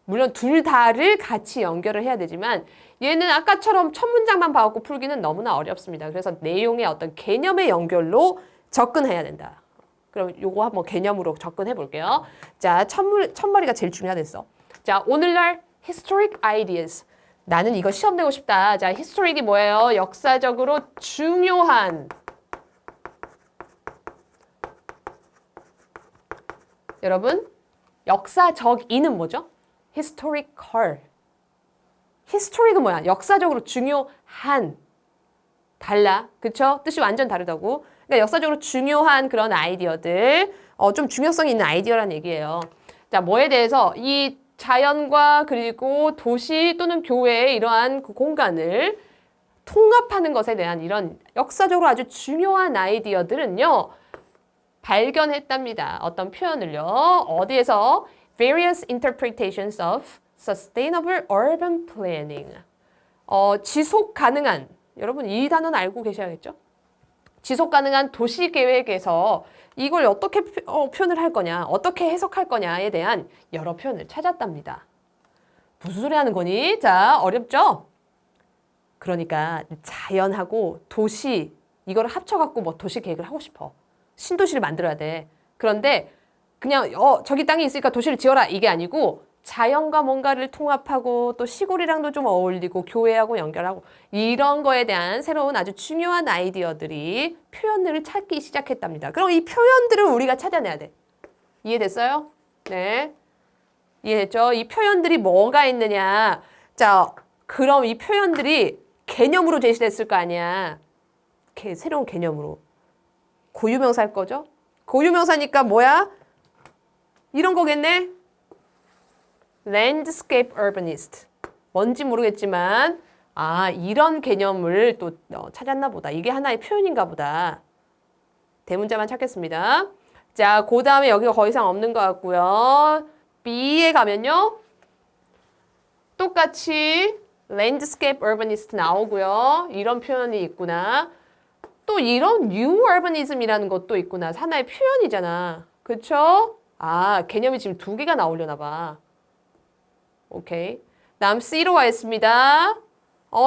물론 둘 다를 같이 연결을 해야 되지만 얘는 아까처럼 첫 문장만 봐갖고 풀기는 너무나 어렵습니다. 그래서 내용의 어떤 개념의 연결로 접근해야 된다. 그럼 요거 한번 개념으로 접근해 볼게요. 자, 첫머리가 제일 중요하댔어. 자, 오늘날 historic ideas. 나는 이거 시험 내고 싶다. 자, historic이 뭐예요? 역사적으로 중요한. 여러분, 역사적인은 뭐죠? historical. historic은 뭐야? 역사적으로 중요한. 달라. 그쵸? 뜻이 완전 다르다고. 그러니까 역사적으로 중요한 그런 아이디어들. 좀 중요성이 있는 아이디어란 얘기예요. 자, 뭐에 대해서 이 자연과 그리고 도시 또는 교회의 이러한 그 공간을 통합하는 것에 대한 이런 역사적으로 아주 중요한 아이디어들은요, 발견했답니다. 어떤 표현을요. 어디에서? Various interpretations of sustainable urban planning. 지속 가능한, 여러분 이 단어는 알고 계셔야겠죠? 지속 가능한 도시 계획에서 이걸 어떻게 표현을 할 거냐, 어떻게 해석할 거냐에 대한 여러 표현을 찾았답니다. 무슨 소리 하는 거니? 자, 어렵죠? 그러니까 자연하고 도시 이거를 합쳐갖고 뭐 도시 계획을 하고 싶어. 신도시를 만들어야 돼. 그런데 그냥 저기 땅이 있으니까 도시를 지어라 이게 아니고 자연과 뭔가를 통합하고 또 시골이랑도 좀 어울리고 교회하고 연결하고 이런 거에 대한 새로운 아주 중요한 아이디어들이 표현들을 찾기 시작했답니다. 그럼 이 표현들을 우리가 찾아내야 돼. 이해됐어요? 네. 이해됐죠? 이 표현들이 뭐가 있느냐. 자, 그럼 이 표현들이 개념으로 제시됐을 거 아니야. 새로운 개념으로. 고유명사일 거죠? 고유명사니까 뭐야? 이런 거겠네? Landscape urbanist. 뭔지 모르겠지만 이런 개념을 또 찾았나 보다. 이게 하나의 표현인가 보다. 대문자만 찾겠습니다. 자, 그 다음에 여기가 더 이상 없는 것 같고요. B에 가면요. 똑같이 landscape urbanist 나오고요. 이런 표현이 있구나. 또 이런 new urbanism이라는 것도 있구나. 하나의 표현이잖아. 그쵸? 개념이 지금 두 개가 나오려나 봐. 오케이. 다음 C로 가겠습니다.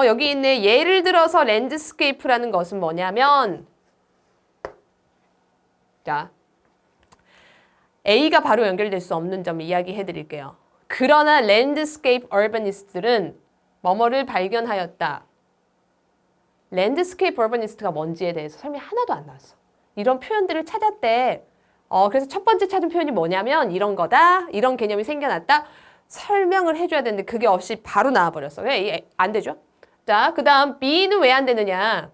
여기 있네. 예를 들어서 랜드스케이프라는 것은 뭐냐면 자, A가 바로 연결될 수 없는 점 이야기해 드릴게요. 그러나 랜드스케이프 어바니스트들은 뭐뭐를 발견하였다. 랜드스케이프 어바니스트가 뭔지에 대해서 설명이 하나도 안 나왔어. 이런 표현들을 찾았대. 그래서 첫 번째 찾은 표현이 뭐냐면 이런 거다. 이런 개념이 생겨났다. 설명을 해줘야 되는데 그게 없이 바로 나와버렸어. 왜? 안 되죠? 자, 그 다음 B는 왜 안 되느냐?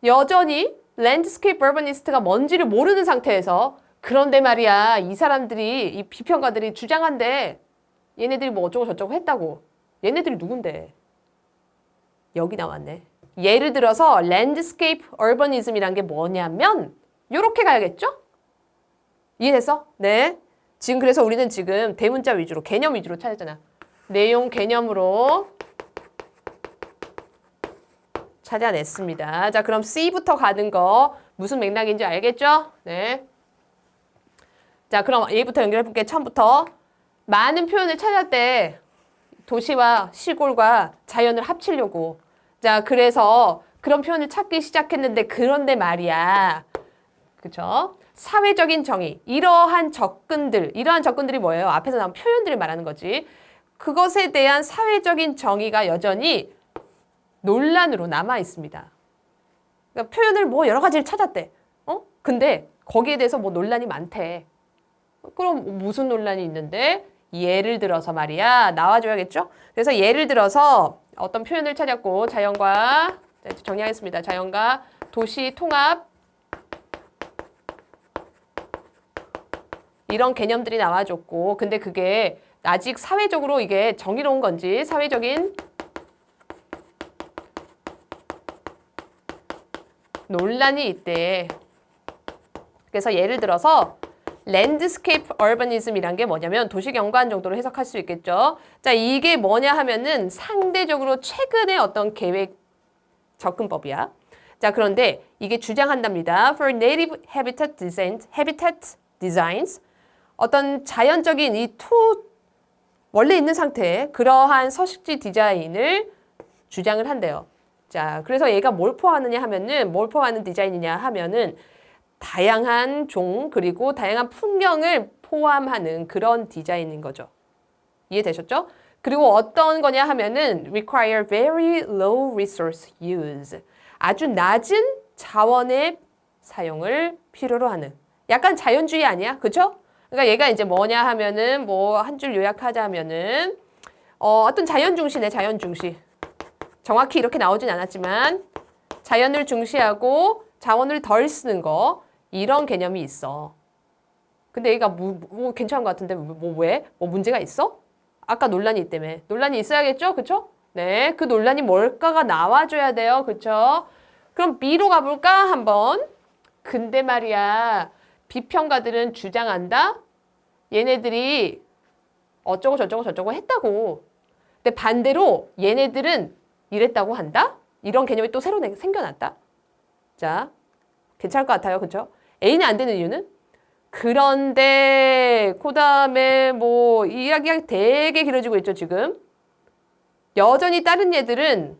여전히 랜드스케이프 어바니스트가 뭔지를 모르는 상태에서 그런데 말이야 이 사람들이 이 비평가들이 주장한대. 얘네들이 뭐 어쩌고 저쩌고 했다고. 얘네들이 누군데? 여기 나왔네. 예를 들어서 랜드스케이프 어바니즘이란 게 뭐냐면 요렇게 가야겠죠? 이해됐어? 네. 지금 그래서 우리는 지금 대문자 위주로 개념 위주로 찾았잖아. 내용 개념으로 찾아냈습니다. 자, 그럼 C부터 가는 거 무슨 맥락인지 알겠죠? 네. 자, 그럼 A부터 연결해볼게. 처음부터. 많은 표현을 찾았대. 도시와 시골과 자연을 합치려고. 자, 그래서 그런 표현을 찾기 시작했는데 그런데 말이야. 그쵸? 사회적인 정의. 이러한 접근들이 뭐예요? 앞에서 나온 표현들을 말하는 거지. 그것에 대한 사회적인 정의가 여전히 논란으로 남아 있습니다. 그러니까 표현을 뭐 여러 가지를 찾았대. 근데 거기에 대해서 뭐 논란이 많대. 그럼 무슨 논란이 있는데? 예를 들어서 말이야. 나와줘야겠죠? 그래서 예를 들어서 어떤 표현을 찾았고 자연과 정리하겠습니다. 자연과 도시 통합 이런 개념들이 나와줬고 근데 그게 아직 사회적으로 이게 정의로운 건지 사회적인 논란이 있대. 그래서 예를 들어서 랜드스케이프 어바니즘이란 게 뭐냐면 도시경관 정도로 해석할 수 있겠죠. 자, 이게 뭐냐 하면은 상대적으로 최근의 어떤 계획 접근법이야. 자, 그런데 이게 주장한답니다. For native habitat designs, 어떤 자연적인 이 원래 있는 상태의 그러한 서식지 디자인을 주장을 한대요. 자, 그래서 얘가 뭘 포함하는 디자인이냐 하면은 다양한 그리고 다양한 풍경을 포함하는 그런 디자인인 거죠. 이해되셨죠? 그리고 어떤 거냐 하면은 require very low resource use. 아주 낮은 자원의 사용을 필요로 하는. 약간 자연주의 아니야? 그죠? 그러니까 얘가 이제 뭐냐 하면은 뭐 한 줄 요약하자면은 어떤 자연 중시네, 자연 중시. 정확히 이렇게 나오진 않았지만 자연을 중시하고 자원을 덜 쓰는 거 이런 개념이 있어. 근데 얘가 뭐 괜찮은 것 같은데 왜? 뭐 문제가 있어? 아까 논란이 있다며. 논란이 있어야겠죠? 그쵸? 네, 그 논란이 뭘까가 나와줘야 돼요. 그쵸? 그럼 B로 가볼까? 한번. 근데 말이야, 비평가들은 주장한다? 얘네들이 어쩌고 저쩌고 저쩌고 했다고. 근데 반대로 얘네들은 이랬다고 한다? 이런 개념이 또 새로 생겨났다. 자, 괜찮을 것 같아요. 그쵸? A는 안 되는 이유는? 그런데 그 다음에 뭐 이야기가 되게 길어지고 있죠. 지금. 여전히 다른 얘들은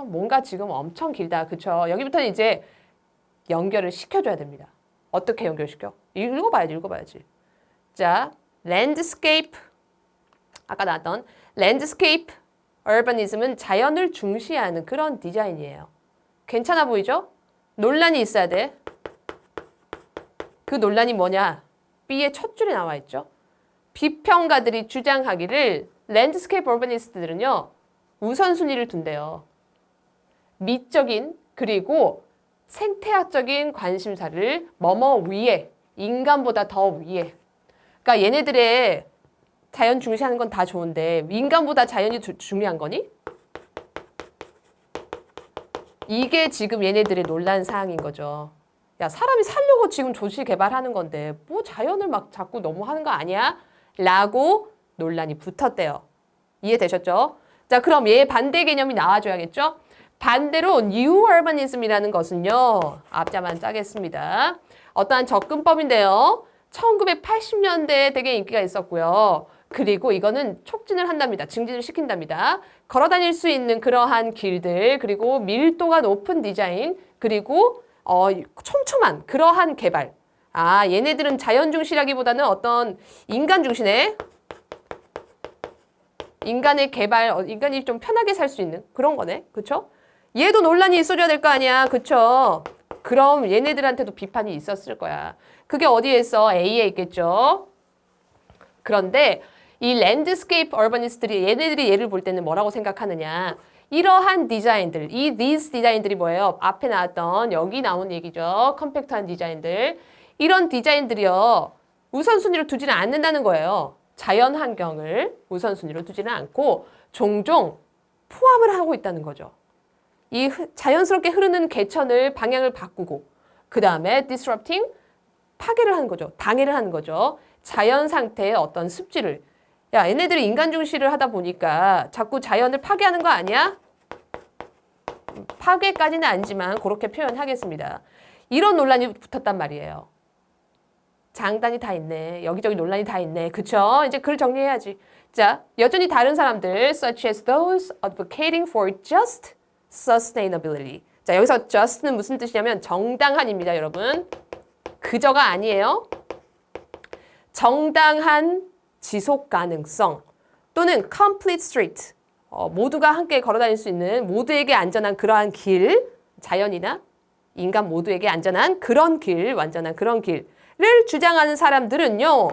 뭔가 지금 엄청 길다. 그쵸? 여기부터는 이제 연결을 시켜줘야 됩니다. 어떻게 연결시켜? 읽어봐야지. 자, landscape. 아까 나왔던 landscape urbanism은 자연을 중시하는 그런 디자인이에요. 괜찮아 보이죠? 논란이 있어야 돼. 그 논란이 뭐냐? B의 첫 줄에 나와 있죠. 비평가들이 주장하기를 랜드스케이프 어버니스트들은요. 우선순위를 둔대요. 미적인 그리고 생태학적인 관심사를 뭐뭐 위에, 인간보다 더 위에. 그러니까 얘네들의 자연 중시하는 건 다 좋은데 인간보다 자연이 중요한 거니? 이게 지금 얘네들의 논란 사항인 거죠. 야, 사람이 살려고 지금 도시 개발하는 건데 뭐 자연을 막 자꾸 너무 하는 거 아니야? 라고 논란이 붙었대요. 이해되셨죠? 자, 그럼 얘 반대 개념이 나와줘야겠죠? 반대로 New Urbanism이라는 것은요. 앞자만 짜겠습니다. 어떠한 접근법인데요. 1980년대에 되게 인기가 있었고요. 그리고 이거는 촉진을 한답니다. 증진을 시킨답니다. 걸어 다닐 수 있는 그러한 길들, 그리고 밀도가 높은 디자인, 그리고 촘촘한 그러한 개발. 아, 얘네들은 자연 중시라기보다는 어떤 인간 중시네. 인간의 개발, 인간이 좀 편하게 살 수 있는 그런 거네. 그쵸? 얘도 논란이 있어줘야 될 거 아니야. 그쵸? 그럼 얘네들한테도 비판이 있었을 거야. 그게 어디에 있어? A에 있겠죠? 그런데 이 랜드스케이프 어버니스트들이 얘네들이 얘를 볼 때는 뭐라고 생각하느냐. 이러한 디자인들, these 디자인들이 뭐예요? 앞에 나왔던 여기 나온 얘기죠. 컴팩트한 디자인들. 이런 디자인들이요. 우선순위로 두지는 않는다는 거예요. 자연 환경을 우선순위로 두지는 않고 종종 포함을 하고 있다는 거죠. 이 자연스럽게 흐르는 개천을 방향을 바꾸고 그 다음에 disrupting 파괴를 하는 거죠. 방해를 하는 거죠. 자연 상태의 어떤 습지를. 야, 얘네들이 인간 중시를 하다 보니까 자꾸 자연을 파괴하는 거 아니야? 파괴까지는 아니지만 그렇게 표현하겠습니다. 이런 논란이 붙었단 말이에요. 장단이 다 있네. 여기저기 논란이 다 있네. 그쵸? 이제 글 정리해야지. 자, 여전히 다른 사람들 such as those advocating for just sustainability. 자, 여기서 just는 무슨 뜻이냐면 정당한입니다, 여러분. 그저가 아니에요. 정당한 지속 가능성 또는 complete street. 모두가 함께 걸어 다닐 수 있는 모두에게 안전한 그러한 길, 자연이나 인간 모두에게 안전한 그런 길, 완전한 그런 길을 주장하는 사람들은요.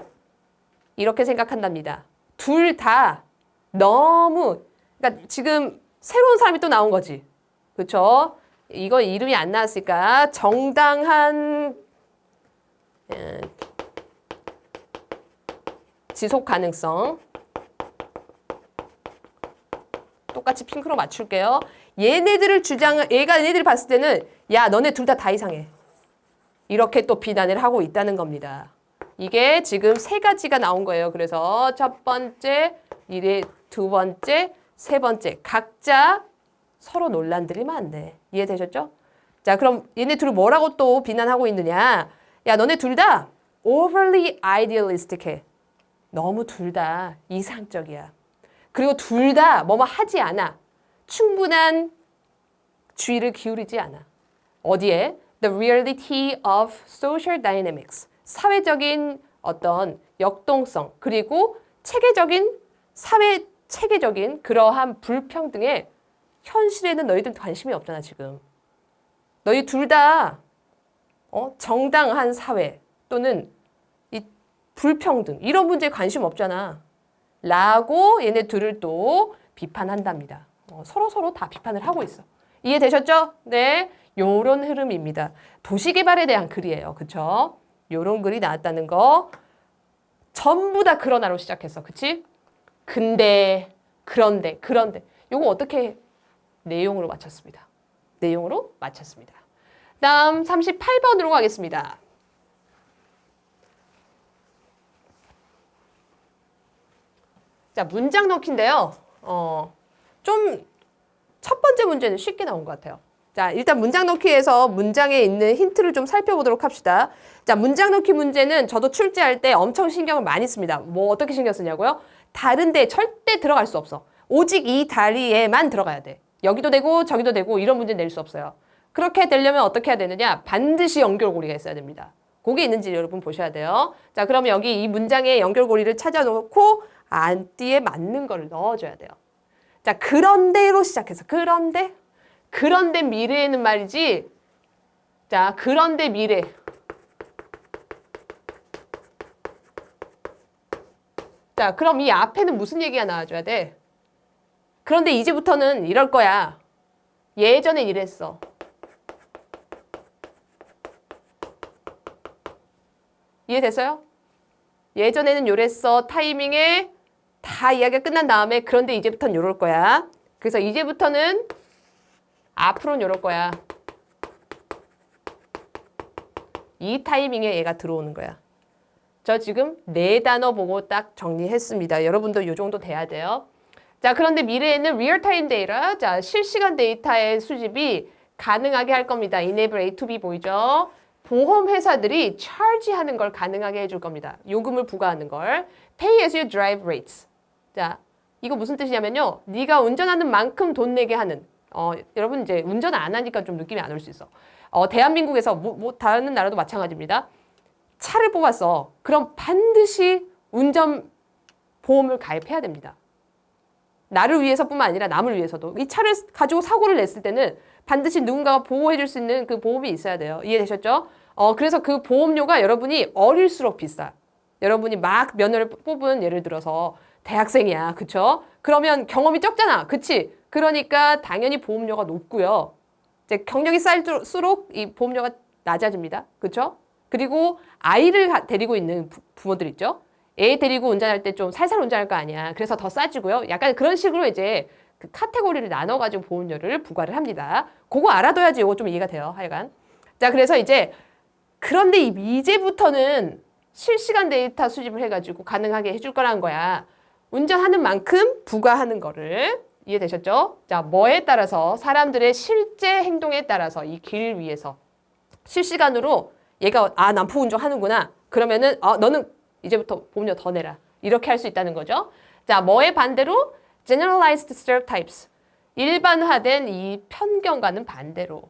이렇게 생각한답니다. 둘 다 너무 그러니까 지금 새로운 사람이 또 나온 거지. 그렇죠? 이거 이름이 안 나왔으니까 정당한 지속 가능성 똑같이 핑크로 맞출게요. 얘네들이 봤을 때는 야, 너네 둘 다 이상해. 이렇게 또 비난을 하고 있다는 겁니다. 이게 지금 세 가지가 나온 거예요. 그래서 첫 번째, 두 번째, 세 번째 각자 서로 논란들이 많네. 이해되셨죠? 자, 그럼 얘네 둘을 뭐라고 또 비난하고 있느냐? 야, 너네 둘 다 overly idealistic해. 너무 둘 다 이상적이야. 그리고 둘 다 뭐뭐 하지 않아. 충분한 주의를 기울이지 않아. 어디에? The reality of social dynamics. 사회적인 어떤 역동성 그리고 사회 체계적인 그러한 불평등의 현실에는 너희들 관심이 없잖아 지금. 너희 둘 다 정당한 사회 또는 이 불평등 이런 문제에 관심 없잖아. 라고 얘네 둘을 또 비판한답니다. 서로 다 비판을 하고 있어. 이해되셨죠? 네. 요런 흐름입니다. 도시개발에 대한 글이에요. 그쵸? 요런 글이 나왔다는 거. 전부 다 그러나로 시작했어. 그치? 근데, 그런데. 요거 어떻게 내용으로 맞췄습니다. 내용으로 맞췄습니다. 다음 38번으로 가겠습니다. 자, 문장 넣기인데요. 좀 첫 번째 문제는 쉽게 나온 것 같아요. 자, 일단 문장 넣기에서 문장에 있는 힌트를 좀 살펴보도록 합시다. 자, 문장 넣기 문제는 저도 출제할 때 엄청 신경을 많이 씁니다. 뭐 어떻게 신경 쓰냐고요? 다른 데 절대 들어갈 수 없어. 오직 이 다리에만 들어가야 돼. 여기도 되고 저기도 되고 이런 문제 낼 수 없어요. 그렇게 되려면 어떻게 해야 되느냐? 반드시 연결고리가 있어야 됩니다. 그게 있는지 여러분 보셔야 돼요. 자, 그러면 여기 이 문장의 연결고리를 찾아놓고 안티에 맞는 거를 넣어줘야 돼요. 자, 그런데로 시작해서 그런데 미래에는 말이지. 자, 그런데 미래. 자, 그럼 이 앞에는 무슨 얘기가 나와줘야 돼? 그런데 이제부터는 이럴 거야. 예전에 이랬어. 이해됐어요? 예전에는 요랬어. 타이밍에 다 이야기가 끝난 다음에 그런데 이제부터는 요럴 거야. 그래서 이제부터는 앞으로는 요럴 거야. 이 타이밍에 얘가 들어오는 거야. 저 지금 4단어 보고 딱 정리했습니다. 여러분도 요 정도 돼야 돼요. 자, 그런데 미래에는 리얼타임 데이터, 자, 실시간 데이터의 수집이 가능하게 할 겁니다. enable A to B 보이죠? 보험회사들이 charge하는 걸 가능하게 해줄 겁니다. 요금을 부과하는 걸. Pay as you drive rates. 자, 이거 무슨 뜻이냐면요. 네가 운전하는 만큼 돈 내게 하는. 여러분 이제 운전 안 하니까 좀 느낌이 안 올 수 있어. 대한민국에서 뭐 다른 나라도 마찬가지입니다. 차를 뽑았어. 그럼 반드시 운전 보험을 가입해야 됩니다. 나를 위해서뿐만 아니라 남을 위해서도. 이 차를 가지고 사고를 냈을 때는 반드시 누군가가 보호해 줄 수 있는 그 보험이 있어야 돼요. 이해되셨죠? 그래서 그 보험료가 여러분이 어릴수록 비싸. 여러분이 막 면허를 뽑은 예를 들어서 대학생이야. 그쵸? 그러면 경험이 적잖아. 그치? 그러니까 당연히 보험료가 높고요. 이제 경력이 쌓일수록 이 보험료가 낮아집니다. 그쵸? 그리고 아이를 데리고 있는 부모들 있죠? 애 데리고 운전할 때 좀 살살 운전할 거 아니야. 그래서 더 싸지고요. 약간 그런 식으로 이제 그 카테고리를 나눠가지고 보험료를 부과를 합니다. 그거 알아둬야지 이거 좀 이해가 돼요. 하여간. 자, 그래서 이제 그런데 이제부터는 실시간 데이터 수집을 해가지고 가능하게 해줄 거라는 거야. 운전하는 만큼 부과하는 거를. 이해되셨죠? 자, 뭐에 따라서 사람들의 실제 행동에 따라서 이 길 위에서 실시간으로 얘가 난폭 운전하는구나. 그러면은 너는 이제부터 보험료 더 내라. 이렇게 할 수 있다는 거죠. 자, 뭐의 반대로? generalized stereotypes. 일반화된 이 편견과는 반대로.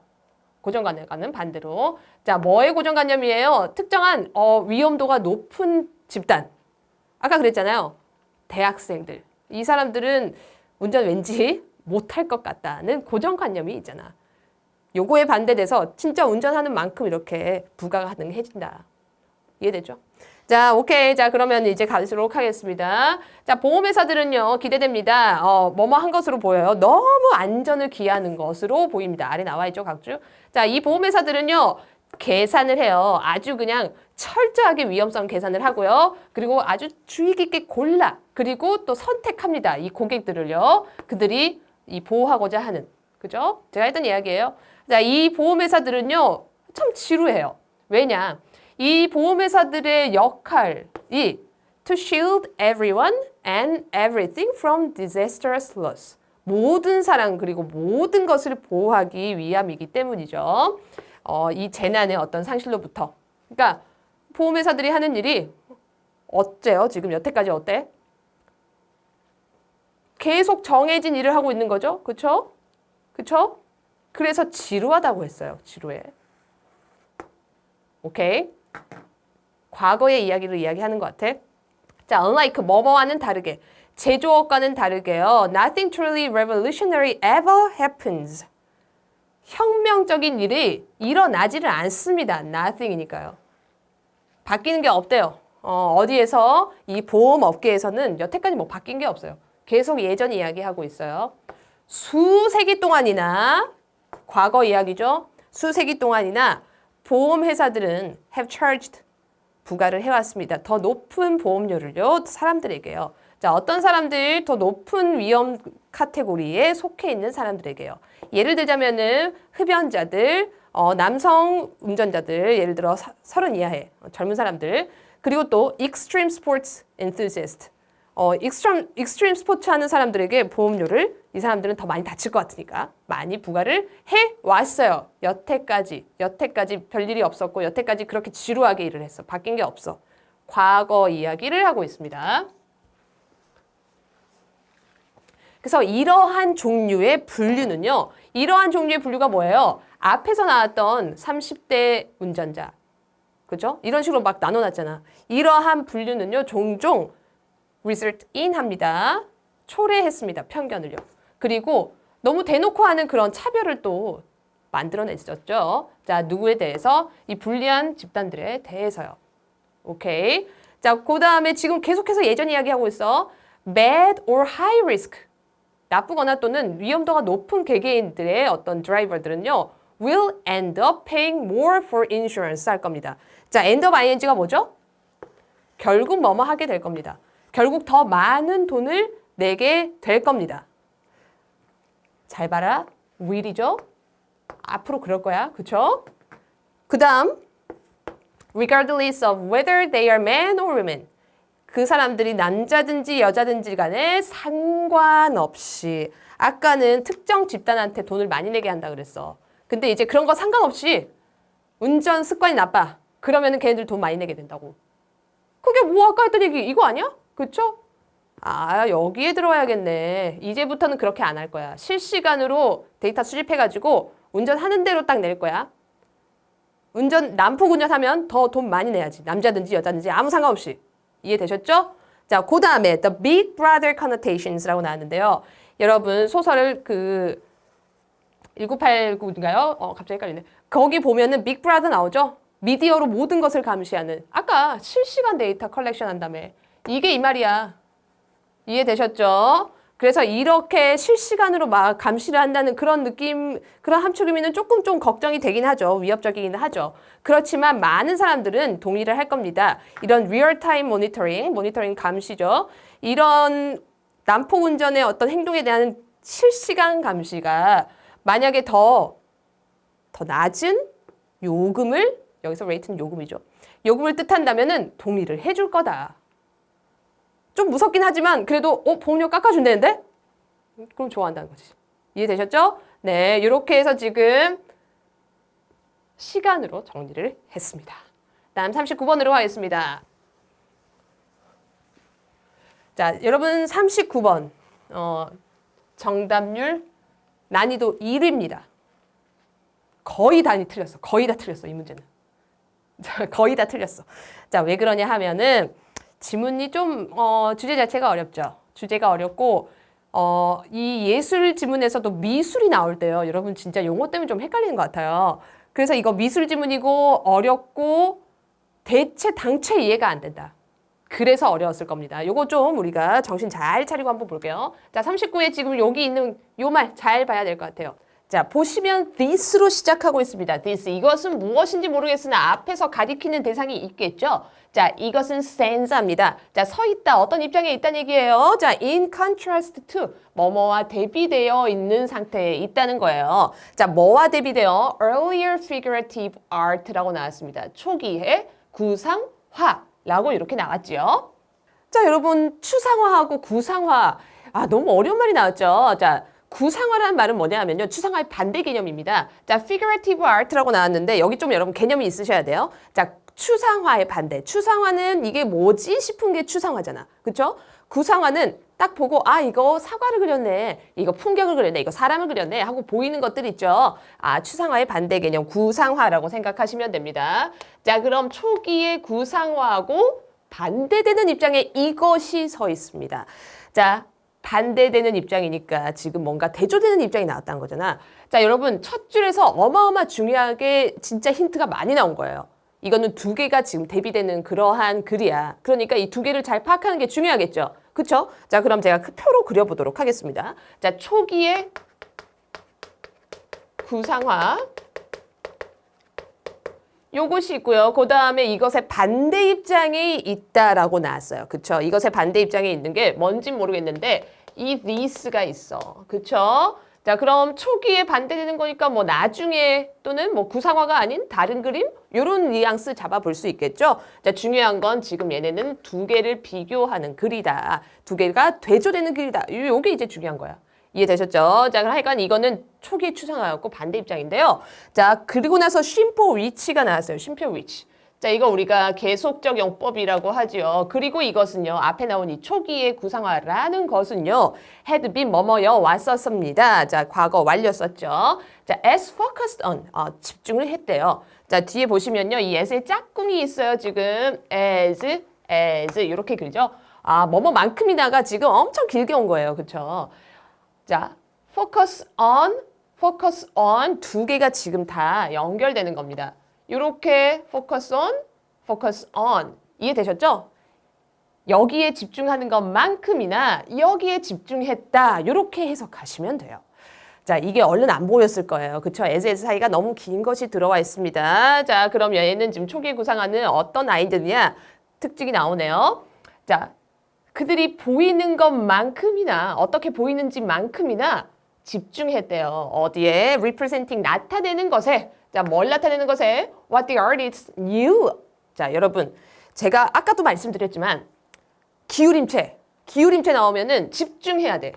고정관념과는 반대로. 자, 뭐의 고정관념이에요? 특정한 위험도가 높은 집단. 아까 그랬잖아요. 대학생들. 이 사람들은 운전 왠지 못할 것 같다는 고정관념이 있잖아. 요거에 반대돼서 진짜 운전하는 만큼 이렇게 부가 가능해진다. 이해되죠? 자, 오케이. 자, 그러면 이제 가도록 하겠습니다. 자, 보험회사들은요, 기대됩니다. 뭐뭐 한 것으로 보여요. 너무 안전을 기하는 것으로 보입니다. 아래 나와 있죠, 각주? 자, 이 보험회사들은요, 계산을 해요. 아주 그냥 철저하게 위험성 계산을 하고요. 그리고 아주 주의 깊게 골라. 그리고 또 선택합니다. 이 고객들을요. 그들이 이 보호하고자 하는. 그죠? 제가 했던 이야기예요. 자, 이 보험회사들은요, 참 지루해요. 왜냐? 이 보험회사들의 역할이 to shield everyone and everything from disastrous loss. 모든 사람 그리고 모든 것을 보호하기 위함이기 때문이죠. 이 재난의 어떤 상실로부터. 그러니까 보험회사들이 하는 일이 어째요? 지금 여태까지 어때? 계속 정해진 일을 하고 있는 거죠. 그쵸? 그쵸? 그래서 지루하다고 했어요. 지루해. 오케이. 과거의 이야기를 이야기하는 것 같아. 자, unlike 뭐뭐와는 다르게, 제조업과는 다르게요. Nothing truly revolutionary ever happens. 혁명적인 일이 일어나지를 않습니다. nothing이니까요. 바뀌는 게 없대요. 어디에서 이 보험 업계에서는 여태까지 뭐 바뀐 게 없어요. 계속 예전 이야기하고 있어요. 수세기 동안이나 과거 이야기죠. 수세기 동안이나 보험회사들은 have charged 부과를 해왔습니다. 더 높은 보험료를요, 사람들에게요. 자, 어떤 사람들 더 높은 위험 카테고리에 속해 있는 사람들에게요. 예를 들자면은 흡연자들, 남성 운전자들, 예를 들어 30 이하의 젊은 사람들, 그리고 또 extreme sports enthusiast, 익스트림 스포츠 하는 사람들에게 보험료를 이 사람들은 더 많이 다칠 것 같으니까 많이 부과를 해왔어요. 여태까지 별일이 없었고 여태까지 그렇게 지루하게 일을 했어. 바뀐 게 없어. 과거 이야기를 하고 있습니다. 그래서 이러한 종류의 분류는요. 이러한 종류의 분류가 뭐예요? 앞에서 나왔던 30대 운전자. 그죠? 이런 식으로 막 나눠놨잖아. 이러한 분류는요. 종종 result in 합니다. 초래했습니다. 편견을요. 그리고 너무 대놓고 하는 그런 차별을 또 만들어냈었죠. 자, 누구에 대해서? 이 불리한 집단들에 대해서요. 오케이. 자, 그 다음에 지금 계속해서 예전 이야기하고 있어. bad or high risk. 나쁘거나 또는 위험도가 높은 개개인들의 어떤 드라이버들은요. will end up paying more for insurance 할 겁니다. 자, end up ing가 뭐죠? 결국 뭐뭐 하게 될 겁니다. 결국 더 많은 돈을 내게 될 겁니다. 잘 봐라. will이죠? 앞으로 그럴 거야. 그쵸? 그 다음 regardless of whether they are men or women. 그 사람들이 남자든지 여자든지 간에 상관없이 아까는 특정 집단한테 돈을 많이 내게 한다 그랬어. 근데 이제 그런 거 상관없이 운전 습관이 나빠. 그러면은 걔네들 돈 많이 내게 된다고. 그게 뭐 아까 했던 얘기 이거 아니야? 그쵸? 아, 여기에 들어와야겠네. 이제부터는 그렇게 안 할 거야. 실시간으로 데이터 수집해가지고 운전하는 대로 딱 낼 거야. 난폭 운전하면 더 돈 많이 내야지. 남자든지 여자든지 아무 상관없이. 이해되셨죠? 자, 그 다음에 The Big Brother Connotations라고 나왔는데요. 여러분 소설을 1989인가요? 갑자기 헷갈리네. 거기 보면은 Big Brother 나오죠? 미디어로 모든 것을 감시하는. 아까 실시간 데이터 컬렉션 한다며. 이게 이 말이야. 이해되셨죠? 그래서 이렇게 실시간으로 막 감시를 한다는 그런 느낌, 그런 함축 의미는 조금 좀 걱정이 되긴 하죠. 위협적이긴 하죠. 그렇지만 많은 사람들은 동의를 할 겁니다. 이런 리얼타임 모니터링 감시죠. 이런 난폭 운전의 어떤 행동에 대한 실시간 감시가 만약에 더 낮은 요금을, 여기서 레이트는 요금이죠. 요금을 뜻한다면은 동의를 해줄 거다. 좀 무섭긴 하지만 그래도 보험료 깎아준다는데? 그럼 좋아한다는 거지. 이해되셨죠? 네, 이렇게 해서 지금 시간으로 정리를 했습니다. 다음 39번으로 하겠습니다. 자, 여러분 39번 정답률 난이도 1위입니다. 거의 다 틀렸어. 거의 다 틀렸어, 이 문제는. 거의 다 틀렸어. 자, 왜 그러냐 하면은 지문이 좀 주제 자체가 어렵죠. 주제가 어렵고 이 예술 지문에서도 미술이 나올 때요. 여러분 진짜 용어 때문에 좀 헷갈리는 것 같아요. 그래서 이거 미술 지문이고 어렵고 대체 당최 이해가 안 된다. 그래서 어려웠을 겁니다. 요거 좀 우리가 정신 잘 차리고 한번 볼게요. 자, 39에 지금 여기 있는 요 말 잘 봐야 될 것 같아요. 자, 보시면 this로 시작하고 있습니다. this, 이것은 무엇인지 모르겠으나 앞에서 가리키는 대상이 있겠죠. 자, 이것은 stanza입니다. 자, 서 있다, 어떤 입장에 있다는 얘기예요. 자, in contrast to, 뭐뭐와 대비되어 있는 상태에 있다는 거예요. 자, 뭐와 대비되어? earlier figurative art라고 나왔습니다. 초기의 구상화라고 이렇게 나왔죠. 자, 여러분 추상화하고 구상화, 너무 어려운 말이 나왔죠. 자, 구상화라는 말은 뭐냐면요. 추상화의 반대 개념입니다. 자, figurative art라고 나왔는데 여기 좀 여러분 개념이 있으셔야 돼요. 자, 추상화의 반대. 추상화는 이게 뭐지 싶은 게 추상화잖아. 그쵸? 구상화는 딱 보고 이거 사과를 그렸네. 이거 풍경을 그렸네. 이거 사람을 그렸네. 하고 보이는 것들 있죠. 추상화의 반대 개념 구상화라고 생각하시면 됩니다. 자, 그럼 초기의 구상화하고 반대되는 입장에 이것이 서 있습니다. 자, 반대되는 입장이니까 지금 뭔가 대조되는 입장이 나왔다는 거잖아. 자, 여러분 첫 줄에서 어마어마 중요하게 진짜 힌트가 많이 나온 거예요. 이거는 두 개가 지금 대비되는 그러한 글이야. 그러니까 이 두 개를 잘 파악하는 게 중요하겠죠. 그쵸? 자, 그럼 제가 그 표로 그려보도록 하겠습니다. 자, 초기의 구상화. 요것이 있고요. 그 다음에 이것의 반대 입장에 있다라고 나왔어요. 그쵸? 이것의 반대 입장에 있는 게 뭔진 모르겠는데 이 this가 있어. 그쵸? 자, 그럼 초기에 반대되는 거니까 뭐 나중에 또는 뭐 구상화가 아닌 다른 그림? 요런 뉘앙스 잡아볼 수 있겠죠? 자, 중요한 건 지금 얘네는 두 개를 비교하는 글이다. 두 개가 대조되는 글이다. 요게 이제 중요한 거야. 이해되셨죠? 자, 그럼 하여간 이거는 초기 추상화였고 반대 입장인데요. 자, 그리고 나서 쉼표 위치가 나왔어요. 쉼표 위치. 자, 이거 우리가 계속적 용법이라고 하지요. 그리고 이것은요. 앞에 나온 이 초기의 구상화라는 것은요. had been 뭐뭐여 왔었습니다. 자, 과거 완료 썼죠. 자, as focused on. 집중을 했대요. 자, 뒤에 보시면요. 이 as의 짝꿍이 있어요. 지금 as 이렇게 그리죠. 뭐뭐만큼이나가 지금 엄청 길게 온 거예요. 그렇죠? 자, focus on 두 개가 지금 다 연결되는 겁니다. 이렇게 focus on 이해되셨죠? 여기에 집중하는 것만큼이나 여기에 집중했다. 이렇게 해석하시면 돼요. 자, 이게 얼른 안 보였을 거예요. 그쵸? as 사이가 너무 긴 것이 들어와 있습니다. 자, 그럼 얘는 지금 초기 구상하는 어떤 아이들이냐? 특징이 나오네요. 자, 그들이 보이는 것만큼이나 어떻게 보이는지만큼이나 집중했대요. 어디에? representing 나타내는 것에. 자, 뭘 나타내는 것에? what the artists knew. 자, 여러분, 제가 아까도 말씀드렸지만 기울임체 나오면은 집중해야 돼.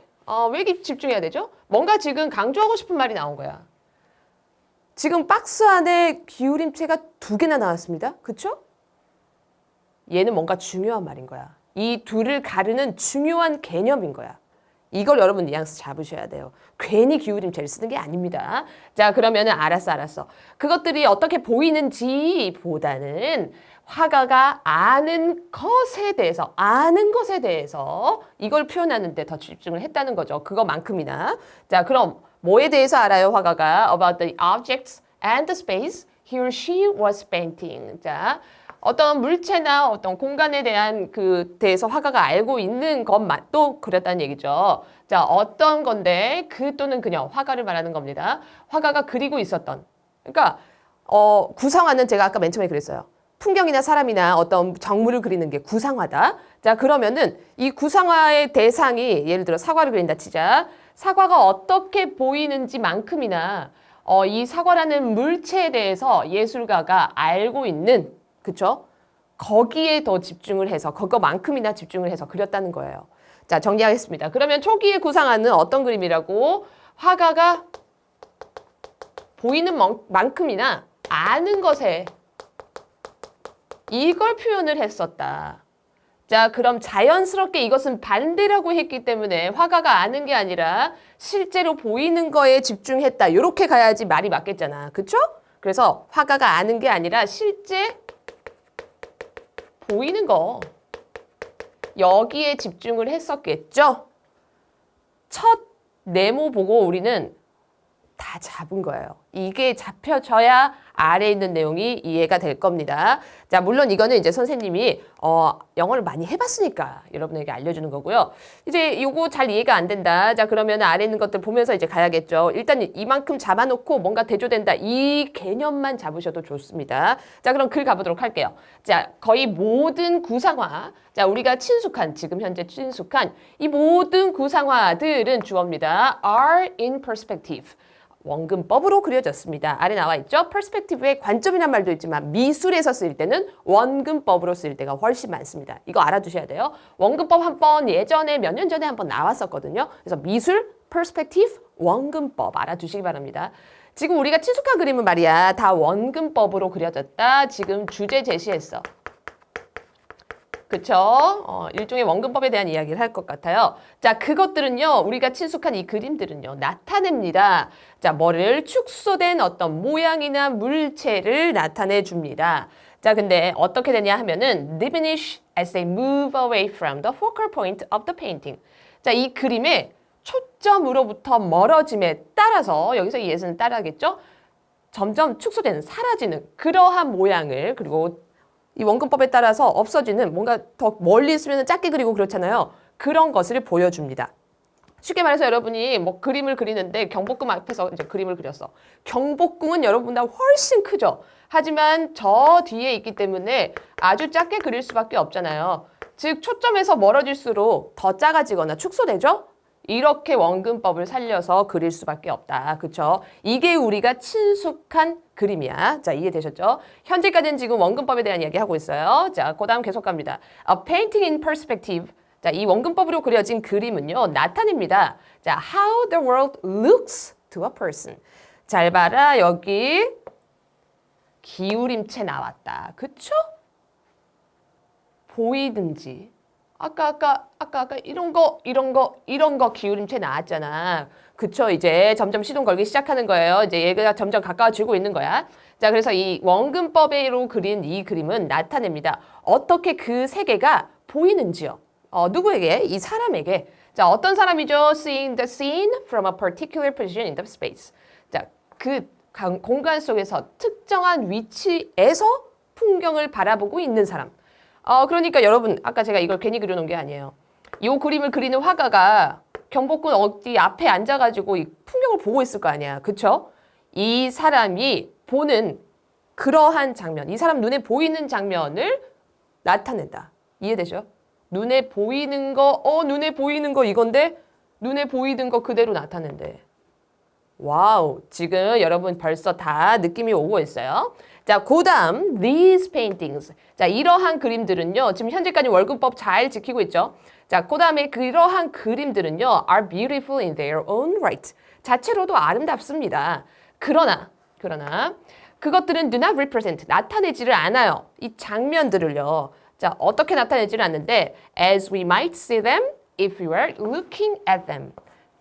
왜 이렇게 집중해야 되죠? 뭔가 지금 강조하고 싶은 말이 나온 거야. 지금 박스 안에 기울임체가 두 개나 나왔습니다. 그쵸? 얘는 뭔가 중요한 말인 거야. 이 둘을 가르는 중요한 개념인 거야. 이걸 여러분 뉘앙스 잡으셔야 돼요. 괜히 기울임체를 쓰는 게 아닙니다. 자, 그러면은 알았어. 그것들이 어떻게 보이는지 보다는 화가가 아는 것에 대해서 이걸 표현하는 데 더 집중을 했다는 거죠. 그거만큼이나. 자, 그럼 뭐에 대해서 알아요, 화가가? About the objects and the space he or she was painting. 자, 어떤 물체나 어떤 공간에 대한 대해서 화가가 알고 있는 것만 또 그렸다는 얘기죠. 자, 어떤 건데 그 또는 그녀, 화가를 말하는 겁니다. 화가가 그리고 있었던. 그러니까 구상화는 제가 아까 맨 처음에 그랬어요. 풍경이나 사람이나 어떤 정물을 그리는 게 구상화다. 자, 그러면은 이 구상화의 대상이 예를 들어 사과를 그린다 치자. 사과가 어떻게 보이는지만큼이나 이 사과라는 물체에 대해서 예술가가 알고 있는 그쵸? 거기에 더 집중을 해서 그거만큼이나 집중을 해서 그렸다는 거예요. 자, 정리하겠습니다. 그러면 초기에 구상화는 어떤 그림이라고? 화가가 보이는 만큼이나 아는 것에 이걸 표현을 했었다. 자, 그럼 자연스럽게 이것은 반대라고 했기 때문에 화가가 아는 게 아니라 실제로 보이는 거에 집중했다. 이렇게 가야지 말이 맞겠잖아. 그쵸? 그래서 화가가 아는 게 아니라 실제 보이는 거 여기에 집중을 했었겠죠. 첫 네모 보고 우리는 다 잡은 거예요. 이게 잡혀져야 아래에 있는 내용이 이해가 될 겁니다. 자, 물론 이거는 이제 선생님이 영어를 많이 해봤으니까 여러분에게 알려주는 거고요. 이제 요거 잘 이해가 안 된다. 자, 그러면 아래에 있는 것들 보면서 이제 가야겠죠. 일단 이만큼 잡아놓고 뭔가 대조된다. 이 개념만 잡으셔도 좋습니다. 자, 그럼 글 가보도록 할게요. 자, 거의 모든 구상화. 자, 우리가 지금 현재 친숙한 이 모든 구상화들은 주어입니다. are in perspective. 원근법으로 그려졌습니다. 아래 나와 있죠? perspective의 관점이란 말도 있지만 미술에서 쓰일 때는 원근법으로 쓰일 때가 훨씬 많습니다. 이거 알아두셔야 돼요. 원근법 한번 예전에 몇 년 전에 한번 나왔었거든요. 그래서 미술, perspective, 원근법 알아두시기 바랍니다. 지금 우리가 친숙한 그림은 말이야. 다 원근법으로 그려졌다. 지금 주제 제시했어. 그쵸? 일종의 원근법에 대한 이야기를 할 것 같아요. 자, 그것들은요, 우리가 친숙한 이 그림들은요, 나타냅니다. 자, 뭐를 축소된 어떤 모양이나 물체를 나타내 줍니다. 자, 근데 어떻게 되냐 하면은 diminish as they move away from the focal point of the painting. 자, 이 그림의 초점으로부터 멀어짐에 따라서, 여기서 이 예스는 따라하겠죠? 점점 축소되는, 사라지는 그러한 모양을, 그리고 이 원근법에 따라서 없어지는, 뭔가 더 멀리 있으면 작게 그리고 그렇잖아요. 그런 것을 보여줍니다. 쉽게 말해서 여러분이 뭐 그림을 그리는데 경복궁 앞에서 이제 그림을 그렸어. 경복궁은 여러분보다 훨씬 크죠. 하지만 저 뒤에 있기 때문에 아주 작게 그릴 수밖에 없잖아요. 즉 초점에서 멀어질수록 더 작아지거나 축소되죠. 이렇게 원근법을 살려서 그릴 수밖에 없다. 그쵸? 이게 우리가 친숙한 그림이야. 자, 이해되셨죠? 현재까지는 지금 원근법에 대한 이야기 하고 있어요. 자, 그 다음 계속 갑니다. A painting in perspective. 자, 이 원근법으로 그려진 그림은요, 나타냅니다. 자, how the world looks to a person. 잘 봐라, 여기 기울임체 나왔다. 그쵸? 보이든지. 아까 이런 거 기울임체 나왔잖아. 그쵸? 이제 점점 시동 걸기 시작하는 거예요. 이제 얘가 점점 가까워지고 있는 거야. 자, 그래서 이 원근법으로 그린 이 그림은 나타냅니다. 어떻게 그 세계가 보이는지요. 누구에게? 이 사람에게. 자, 어떤 사람이죠? Seeing the scene from a particular position in the space. 자, 그 공간 속에서 특정한 위치에서 풍경을 바라보고 있는 사람. 그러니까 여러분, 아까 제가 이걸 괜히 그려놓은 게 아니에요. 이 그림을 그리는 화가가 경복궁 어디 앞에 앉아가지고 이 풍경을 보고 있을 거 아니야. 그쵸? 이 사람이 보는 그러한 장면, 이 사람 눈에 보이는 장면을 나타낸다. 이해되죠? 눈에 보이는 거 이건데 눈에 보이는 거 그대로 나타낸대. 와우, 지금 여러분 벌써 다 느낌이 오고 있어요. 자, 그 다음 these paintings. 자, 이러한 그림들은요. 지금 현재까지 월급법 잘 지키고 있죠. 자, 그 다음에 그러한 그림들은요. are beautiful in their own right. 자체로도 아름답습니다. 그러나 그것들은 do not represent. 나타내지를 않아요. 이 장면들을요. 자, 어떻게 나타내지를 않는데 as we might see them if we were looking at them.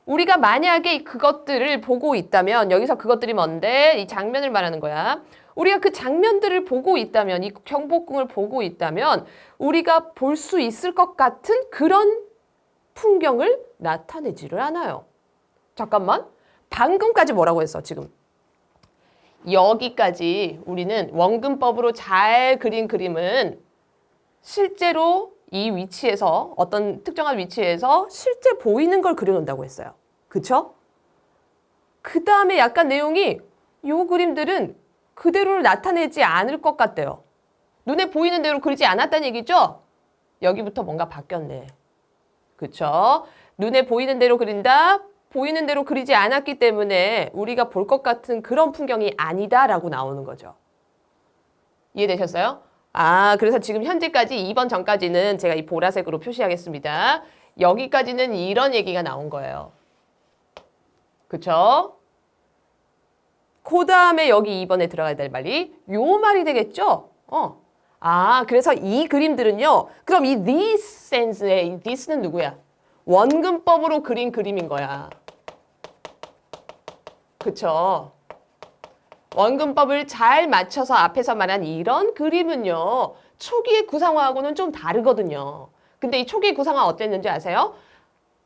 우리가 만약에 그것들을 보고 있다면, 여기서 그것들이 뭔데? 이 장면을 말하는 거야. 우리가 그 장면들을 보고 있다면, 이 경복궁을 보고 있다면 우리가 볼 수 있을 것 같은 그런 풍경을 나타내지를 않아요. 잠깐만. 방금까지 뭐라고 했어, 지금? 여기까지 우리는 원근법으로 잘 그린 그림은 실제로 이 위치에서, 어떤 특정한 위치에서 실제 보이는 걸 그려놓는다고 했어요. 그쵸? 그 다음에 약간 내용이 요 그림들은 그대로를 나타내지 않을 것 같대요. 눈에 보이는 대로 그리지 않았다는 얘기죠? 여기부터 뭔가 바뀌었네. 그쵸? 눈에 보이는 대로 그린다? 보이는 대로 그리지 않았기 때문에 우리가 볼 것 같은 그런 풍경이 아니다라고 나오는 거죠. 이해되셨어요? 그래서 지금 현재까지 2번 전까지는 제가 이 보라색으로 표시하겠습니다. 여기까지는 이런 얘기가 나온 거예요. 그쵸? 그 다음에 여기 2번에 들어가야 될 말이 요 말이 되겠죠? 그래서 이 그림들은요. 그럼 이 this sense의 이 this는 누구야? 원근법으로 그린 그림인 거야. 그쵸? 원근법을 잘 맞춰서 앞에서 말한 이런 그림은요. 초기의 구상화하고는 좀 다르거든요. 근데 이 초기의 구상화 어땠는지 아세요?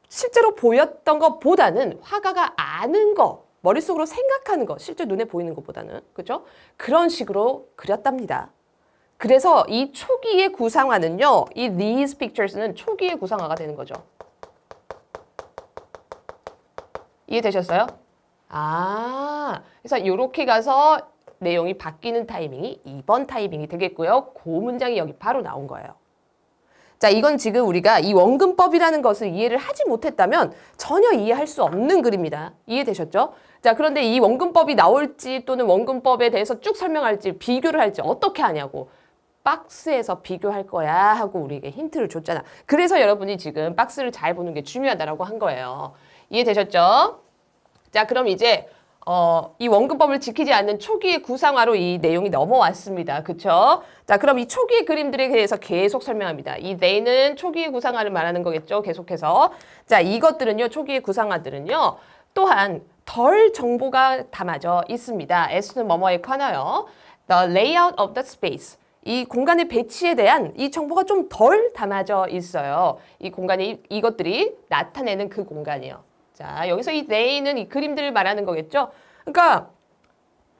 실제로 보였던 것보다는 화가가 아는 거, 머릿속으로 생각하는 거, 실제 눈에 보이는 것보다는, 그죠? 그런 식으로 그렸답니다. 그래서 이 초기의 구상화는요. 이 these pictures는 초기의 구상화가 되는 거죠. 이해되셨어요? 그래서 이렇게 가서 내용이 바뀌는 타이밍이 2번 타이밍이 되겠고요. 그 문장이 여기 바로 나온 거예요. 자, 이건 지금 우리가 이 원근법이라는 것을 이해를 하지 못했다면 전혀 이해할 수 없는 글입니다. 이해되셨죠? 자, 그런데 이 원근법이 나올지 또는 원근법에 대해서 쭉 설명할지 비교를 할지 어떻게 하냐고. 박스에서 비교할 거야 하고 우리에게 힌트를 줬잖아. 그래서 여러분이 지금 박스를 잘 보는 게 중요하다라고 한 거예요. 이해되셨죠? 자, 그럼 이제 이 원근법을 지키지 않는 초기의 구상화로 이 내용이 넘어왔습니다. 그쵸? 자, 그럼 이 초기의 그림들에 대해서 계속 설명합니다. 이 they는 초기의 구상화를 말하는 거겠죠? 계속해서. 자, 이것들은요, 초기의 구상화들은요, 또한 덜 정보가 담아져 있습니다. S는 뭐뭐에 관하여 the layout of the space. 이 공간의 배치에 대한 이 정보가 좀 덜 담아져 있어요. 이 공간이, 이것들이 나타내는 그 공간이요. 자, 여기서 이 they는 이 그림들을 말하는 거겠죠? 그러니까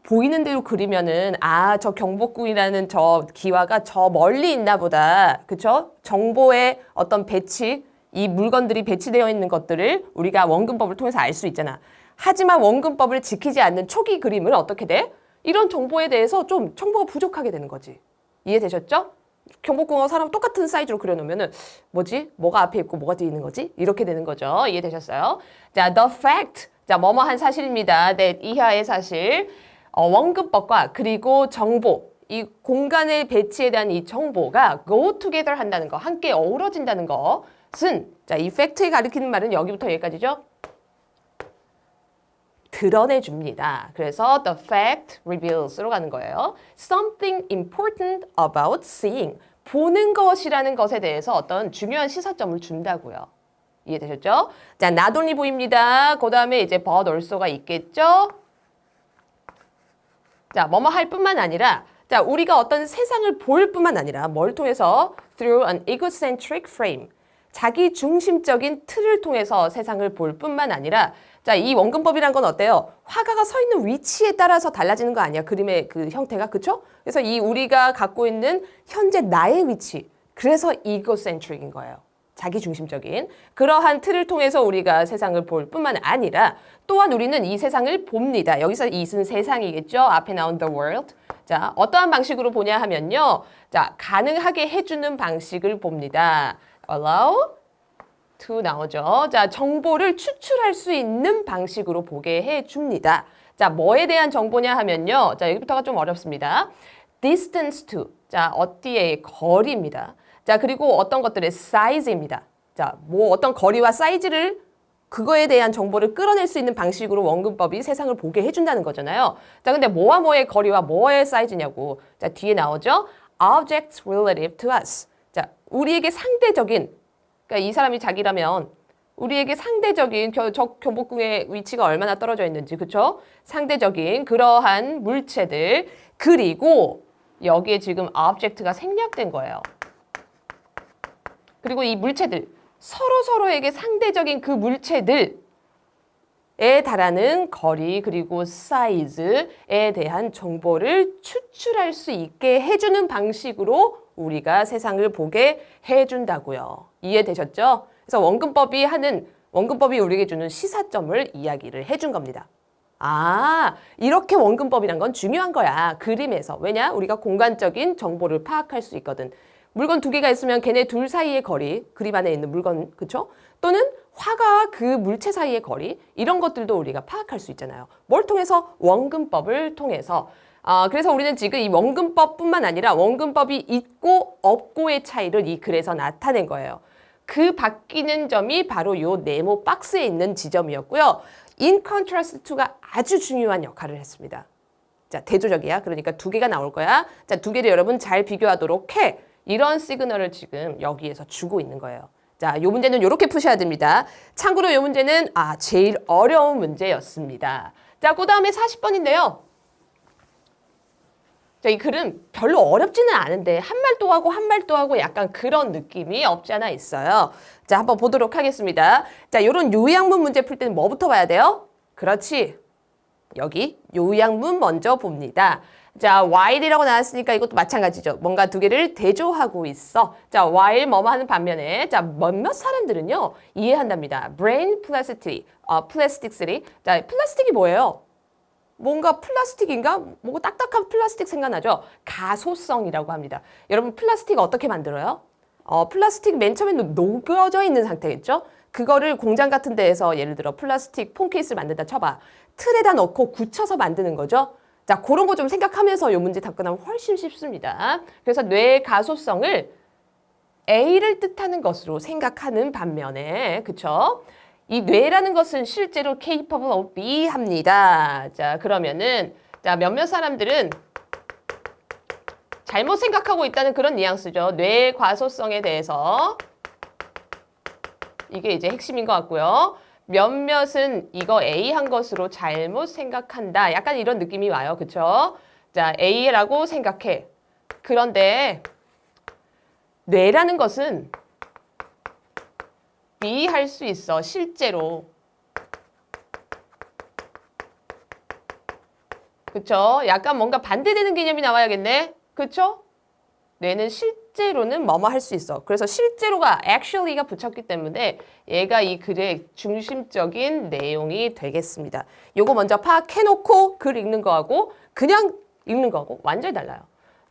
보이는 대로 그리면은 아, 저 경복궁이라는 저 기와가 저 멀리 있나 보다. 그쵸? 정보의 어떤 배치, 이 물건들이 배치되어 있는 것들을 우리가 원근법을 통해서 알 수 있잖아. 하지만 원근법을 지키지 않는 초기 그림은 어떻게 돼? 이런 정보에 대해서 좀 정보가 부족하게 되는 거지. 이해되셨죠? 경복궁하고 사람 똑같은 사이즈로 그려놓으면은 뭐지? 뭐가 앞에 있고 뭐가 뒤에 있는 거지? 이렇게 되는 거죠. 이해되셨어요? 자, the fact. 자, 뭐뭐한 사실입니다. that 이하의 사실. 원근법과 그리고 정보. 이 공간의 배치에 대한 이 정보가 go together 한다는 거, 함께 어우러진다는 것은 자, 이 팩트에 가리키는 말은 여기부터 여기까지죠. 드러내줍니다. 그래서 the fact reveals로 가는 거예요. Something important about seeing. 보는 것이라는 것에 대해서 어떤 중요한 시사점을 준다고요. 이해되셨죠? 자, not only 보입니다. 그 다음에 이제 but also가 있겠죠? 자, 뭐뭐 할 뿐만 아니라 자, 우리가 어떤 세상을 볼 뿐만 아니라 뭘 통해서 through an egocentric frame. 자기 중심적인 틀을 통해서 세상을 볼 뿐만 아니라 자, 이 원근법이란 건 어때요? 화가가 서 있는 위치에 따라서 달라지는 거 아니야? 그림의 그 형태가, 그쵸? 그래서 이 우리가 갖고 있는 현재 나의 위치, 그래서 egocentric인 거예요. 자기 중심적인 그러한 틀을 통해서 우리가 세상을 볼 뿐만 아니라 또한 우리는 이 세상을 봅니다. 여기서 이은 세상이겠죠? 앞에 나온 the world. 자, 어떠한 방식으로 보냐 하면요. 자, 가능하게 해주는 방식을 봅니다. allow to 나오죠. 자, 정보를 추출할 수 있는 방식으로 보게 해줍니다. 자, 뭐에 대한 정보냐 하면요. 자, 여기부터가 좀 어렵습니다. distance to. 자, 어디의 거리입니다. 자, 그리고 어떤 것들의 size입니다. 자, 뭐 어떤 거리와 사이즈를 그거에 대한 정보를 끌어낼 수 있는 방식으로 원근법이 세상을 보게 해준다는 거잖아요. 자, 근데 뭐와 뭐의 거리와 뭐의 사이즈냐고. 자, 뒤에 나오죠. Objects relative to us. 자, 우리에게 상대적인 그러니까 이 사람이 자기라면 우리에게 상대적인 저 경복궁의 위치가 얼마나 떨어져 있는지, 그쵸? 상대적인 그러한 물체들 그리고 여기에 지금 object가 생략된 거예요. 그리고 이 물체들 서로에게 상대적인 그 물체들에 달하는 거리 그리고 사이즈에 대한 정보를 추출할 수 있게 해주는 방식으로 우리가 세상을 보게 해준다고요. 이해되셨죠? 그래서 원근법이 우리에게 주는 시사점을 이야기를 해준 겁니다. 아, 이렇게 원근법이란 건 중요한 거야. 그림에서. 왜냐? 우리가 공간적인 정보를 파악할 수 있거든. 물건 두 개가 있으면 걔네 둘 사이의 거리, 그림 안에 있는 물건, 그쵸? 또는 화가와 그 물체 사이의 거리, 이런 것들도 우리가 파악할 수 있잖아요. 뭘 통해서? 원근법을 통해서. 그래서 우리는 지금 이 원근법뿐만 아니라 원근법이 있고 없고의 차이를 이 글에서 나타낸 거예요. 그 바뀌는 점이 바로 요 네모 박스에 있는 지점이었고요. in contrast to가 아주 중요한 역할을 했습니다. 자, 대조적이야. 그러니까 두 개가 나올 거야. 자, 두 개를 여러분 잘 비교하도록 해. 이런 시그널을 지금 여기에서 주고 있는 거예요. 자, 요 문제는 이렇게 푸셔야 됩니다. 참고로 요 문제는 제일 어려운 문제였습니다. 자, 그 다음에 40번인데요. 자, 이 글은 별로 어렵지는 않은데 한 말 또 하고 한 말 또 하고 약간 그런 느낌이 없지 않아 있어요. 자, 한번 보도록 하겠습니다. 자, 요런 요양문 문제 풀 때는 뭐부터 봐야 돼요? 그렇지. 여기 요양문 먼저 봅니다. 자, while이라고 나왔으니까 이것도 마찬가지죠. 뭔가 두 개를 대조하고 있어. 자, while 뭐뭐 하는 반면에 자, 몇몇 사람들은요. 이해한답니다. brain plasticity. plasticsity. 자, 플라스틱이 뭐예요? 뭔가 플라스틱인가? 뭔가 딱딱한 플라스틱 생각나죠? 가소성이라고 합니다. 여러분 플라스틱 어떻게 만들어요? 플라스틱 맨 처음에는 녹여져 있는 상태겠죠? 그거를 공장 같은 데에서 예를 들어 플라스틱 폰 케이스를 만든다 쳐봐. 틀에다 넣고 굳혀서 만드는 거죠? 자, 그런 거 좀 생각하면서 이 문제 답변하면 훨씬 쉽습니다. 그래서 뇌의 가소성을 A를 뜻하는 것으로 생각하는 반면에, 그쵸? 이 뇌라는 것은 실제로 capable of B 합니다. 자, 그러면은, 자, 몇몇 사람들은 잘못 생각하고 있다는 그런 뉘앙스죠. 뇌의 과소성에 대해서. 이게 이제 핵심인 것 같고요. 몇몇은 이거 A 한 것으로 잘못 생각한다. 약간 이런 느낌이 와요. 그쵸? 자, A라고 생각해. 그런데 뇌라는 것은 B 할 수 있어. 실제로. 그쵸? 약간 뭔가 반대되는 개념이 나와야겠네. 그쵸? 뇌는 실제로는 뭐뭐 할 수 있어. 그래서 실제로가 actually가 붙였기 때문에 얘가 이 글의 중심적인 내용이 되겠습니다. 요거 먼저 파악해놓고 글 읽는 거하고 그냥 읽는 거하고 완전히 달라요.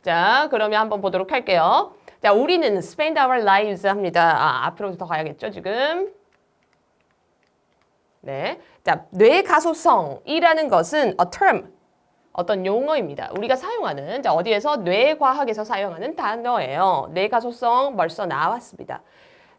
자, 그러면 한번 보도록 할게요. 자, 우리는 spend our lives 합니다. 앞으로 더 가야겠죠, 지금. 네. 자, 뇌가소성이라는 것은 a term, 어떤 용어입니다. 우리가 사용하는, 자, 어디에서? 뇌과학에서 사용하는 단어예요. 뇌가소성 벌써 나왔습니다.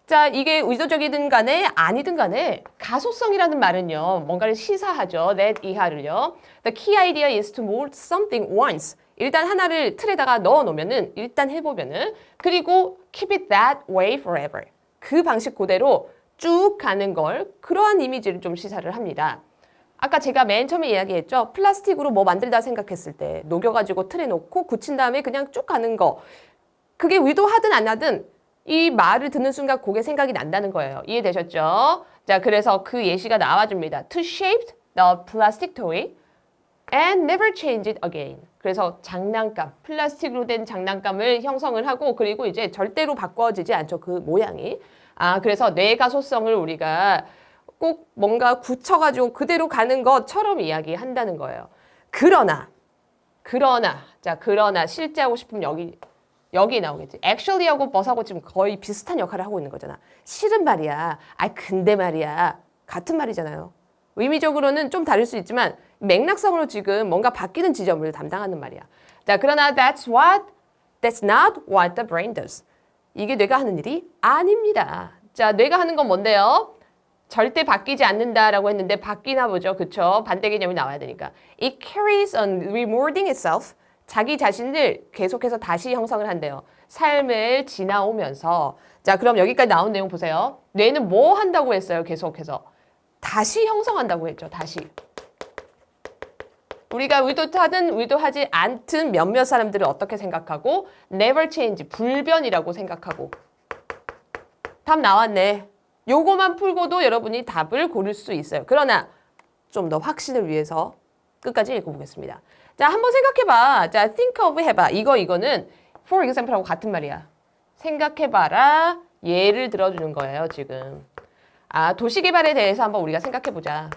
자, 이게 의도적이든 간에 아니든 간에 가소성이라는 말은요, 뭔가를 시사하죠. that 이하를요. The key idea is to mold something once. 일단 하나를 틀에다가 넣어 놓으면은, 일단 해보면은, 그리고 keep it that way forever. 그 방식 그대로 쭉 가는 걸, 그러한 이미지를 좀 시사를 합니다. 아까 제가 맨 처음에 이야기했죠. 플라스틱으로 뭐 만들다 생각했을 때 녹여가지고 틀에 놓고 굳힌 다음에 그냥 쭉 가는 거. 그게 의도하든 안 하든 이 말을 듣는 순간 그게 생각이 난다는 거예요. 이해되셨죠? 자, 그래서 그 예시가 나와줍니다. To shape the plastic toy and never change it again. 그래서 장난감, 플라스틱으로 된 장난감을 형성을 하고 그리고 이제 절대로 바꿔지지 않죠. 그 모양이. 그래서 뇌가소성을 우리가 꼭 뭔가 굳혀가지고 그대로 가는 것처럼 이야기한다는 거예요. 그러나, 자, 그러나 실제 하고 싶으면 여기 나오겠지. actually하고 뭐하고 지금 거의 비슷한 역할을 하고 있는 거잖아. 실은 말이야. 근데 말이야. 같은 말이잖아요. 의미적으로는 좀 다를 수 있지만 맥락상으로 지금 뭔가 바뀌는 지점을 담당하는 말이야. 자, 그러나 that's not what the brain does. 이게 뇌가 하는 일이 아닙니다. 자, 뇌가 하는 건 뭔데요? 절대 바뀌지 않는다라고 했는데 바뀌나 보죠. 그쵸? 반대 개념이 나와야 되니까. It carries on remolding itself. 자기 자신을 계속해서 다시 형성을 한대요. 삶을 지나오면서. 자, 그럼 여기까지 나온 내용 보세요. 뇌는 뭐 한다고 했어요? 계속해서. 다시 형성한다고 했죠. 다시. 우리가 의도하든 의도하지 않든 몇몇 사람들은 어떻게 생각하고 never change, 불변이라고 생각하고. 답 나왔네. 요거만 풀고도 여러분이 답을 고를 수 있어요. 그러나 좀 더 확신을 위해서 끝까지 읽어보겠습니다. 자, 한번 생각해봐. 자, think of 해봐. 이거는 for example하고 같은 말이야. 생각해봐라. 예를 들어주는 거예요, 지금. 도시개발에 대해서 한번 우리가 생각해보자.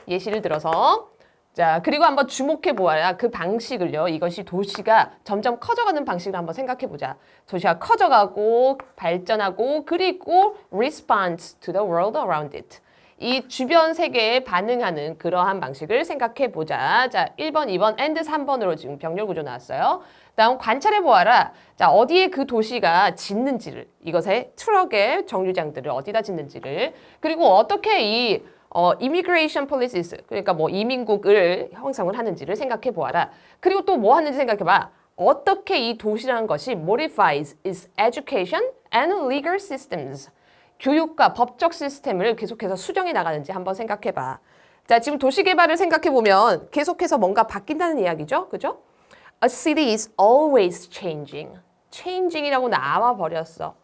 예시를 들어서. 자, 그리고 한번 주목해보아라. 그 방식을요. 이것이 도시가 점점 커져가는 방식을 한번 생각해보자. 도시가 커져가고 발전하고 그리고 response to the world around it. 이 주변 세계에 반응하는 그러한 방식을 생각해보자. 자, 1번, 2번, and 3번으로 지금 병렬 구조 나왔어요. 다음 관찰해보아라. 자, 어디에 그 도시가 짓는지를, 이것의 트럭의 정류장들을 어디다 짓는지를, 그리고 어떻게 이 immigration policies, 그러니까 뭐 이민국을 형성을 하는지를 생각해 보아라. 그리고 또 뭐 하는지 생각해 봐. 어떻게 이 도시라는 것이 modifies its education and legal systems. 교육과 법적 시스템을 계속해서 수정해 나가는지 한번 생각해 봐. 자, 지금 도시 개발을 생각해 보면 계속해서 뭔가 바뀐다는 이야기죠. 그죠? A city is always changing. changing이라고 나와 버렸어.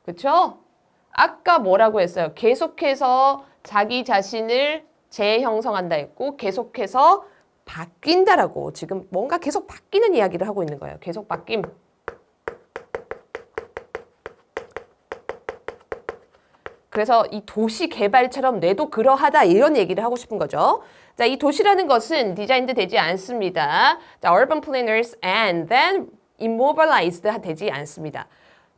그쵸? 아까 뭐라고 했어요? 계속해서 자기 자신을 재형성한다 했고 계속해서 바뀐다라고 지금 뭔가 계속 바뀌는 이야기를 하고 있는 거예요. 계속 바뀜. 그래서 이 도시 개발처럼 뇌도 그러하다 이런 얘기를 하고 싶은 거죠. 자, 이 도시라는 것은 디자인도 되지 않습니다. 자, urban planners and then immobilized 되지 않습니다.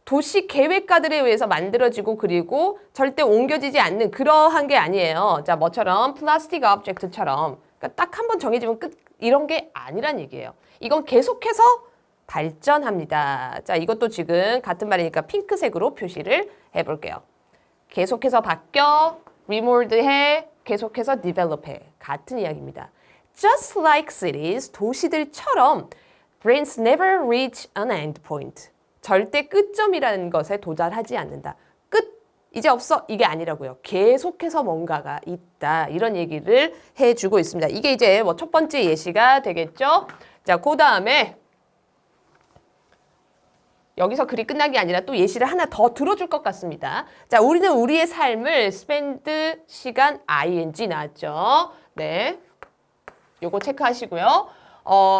도시 계획가들에 의해서 만들어지고 그리고 절대 옮겨지지 않는 그러한 게 아니에요. 자, 뭐처럼 플라스틱 오브젝트처럼 그러니까 딱 한 번 정해지면 끝 이런 게 아니란 얘기예요. 이건 계속해서 발전합니다. 자, 이것도 지금 같은 말이니까 핑크색으로 표시를 해볼게요. 계속해서 바뀌어, remold해, 계속해서 develop해. 같은 이야기입니다. Just like cities, 도시들처럼 brains never reach an end point. 절대 끝점이라는 것에 도달하지 않는다. 끝! 이제 없어! 이게 아니라고요. 계속해서 뭔가가 있다. 이런 얘기를 해주고 있습니다. 이게 이제 뭐 첫 번째 예시가 되겠죠? 자, 그 다음에 여기서 글이 끝난 게 아니라 또 예시를 하나 더 들어줄 것 같습니다. 자, 우리는 우리의 삶을 spend 시간 ing 나왔죠? 네. 요거 체크하시고요.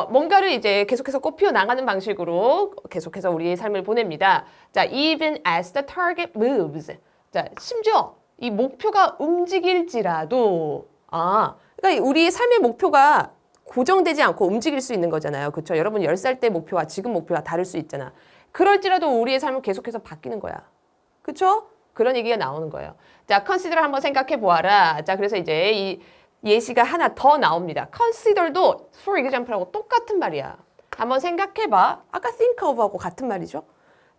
뭔가를 이제 계속해서 꽃피워 나가는 방식으로 계속해서 우리의 삶을 보냅니다. 자, even as the target moves. 자, 심지어 이 목표가 움직일지라도, 그러니까 우리의 삶의 목표가 고정되지 않고 움직일 수 있는 거잖아요. 그렇죠? 여러분 10살 때 목표와 지금 목표가 다를 수 있잖아. 그럴지라도 우리의 삶은 계속해서 바뀌는 거야. 그렇죠? 그런 얘기가 나오는 거예요. 자, consider 한번 생각해 보아라. 자, 그래서 이제 이 예시가 하나 더 나옵니다. consider도 for example하고 똑같은 말이야. 한번 생각해봐. 아까 think of하고 같은 말이죠.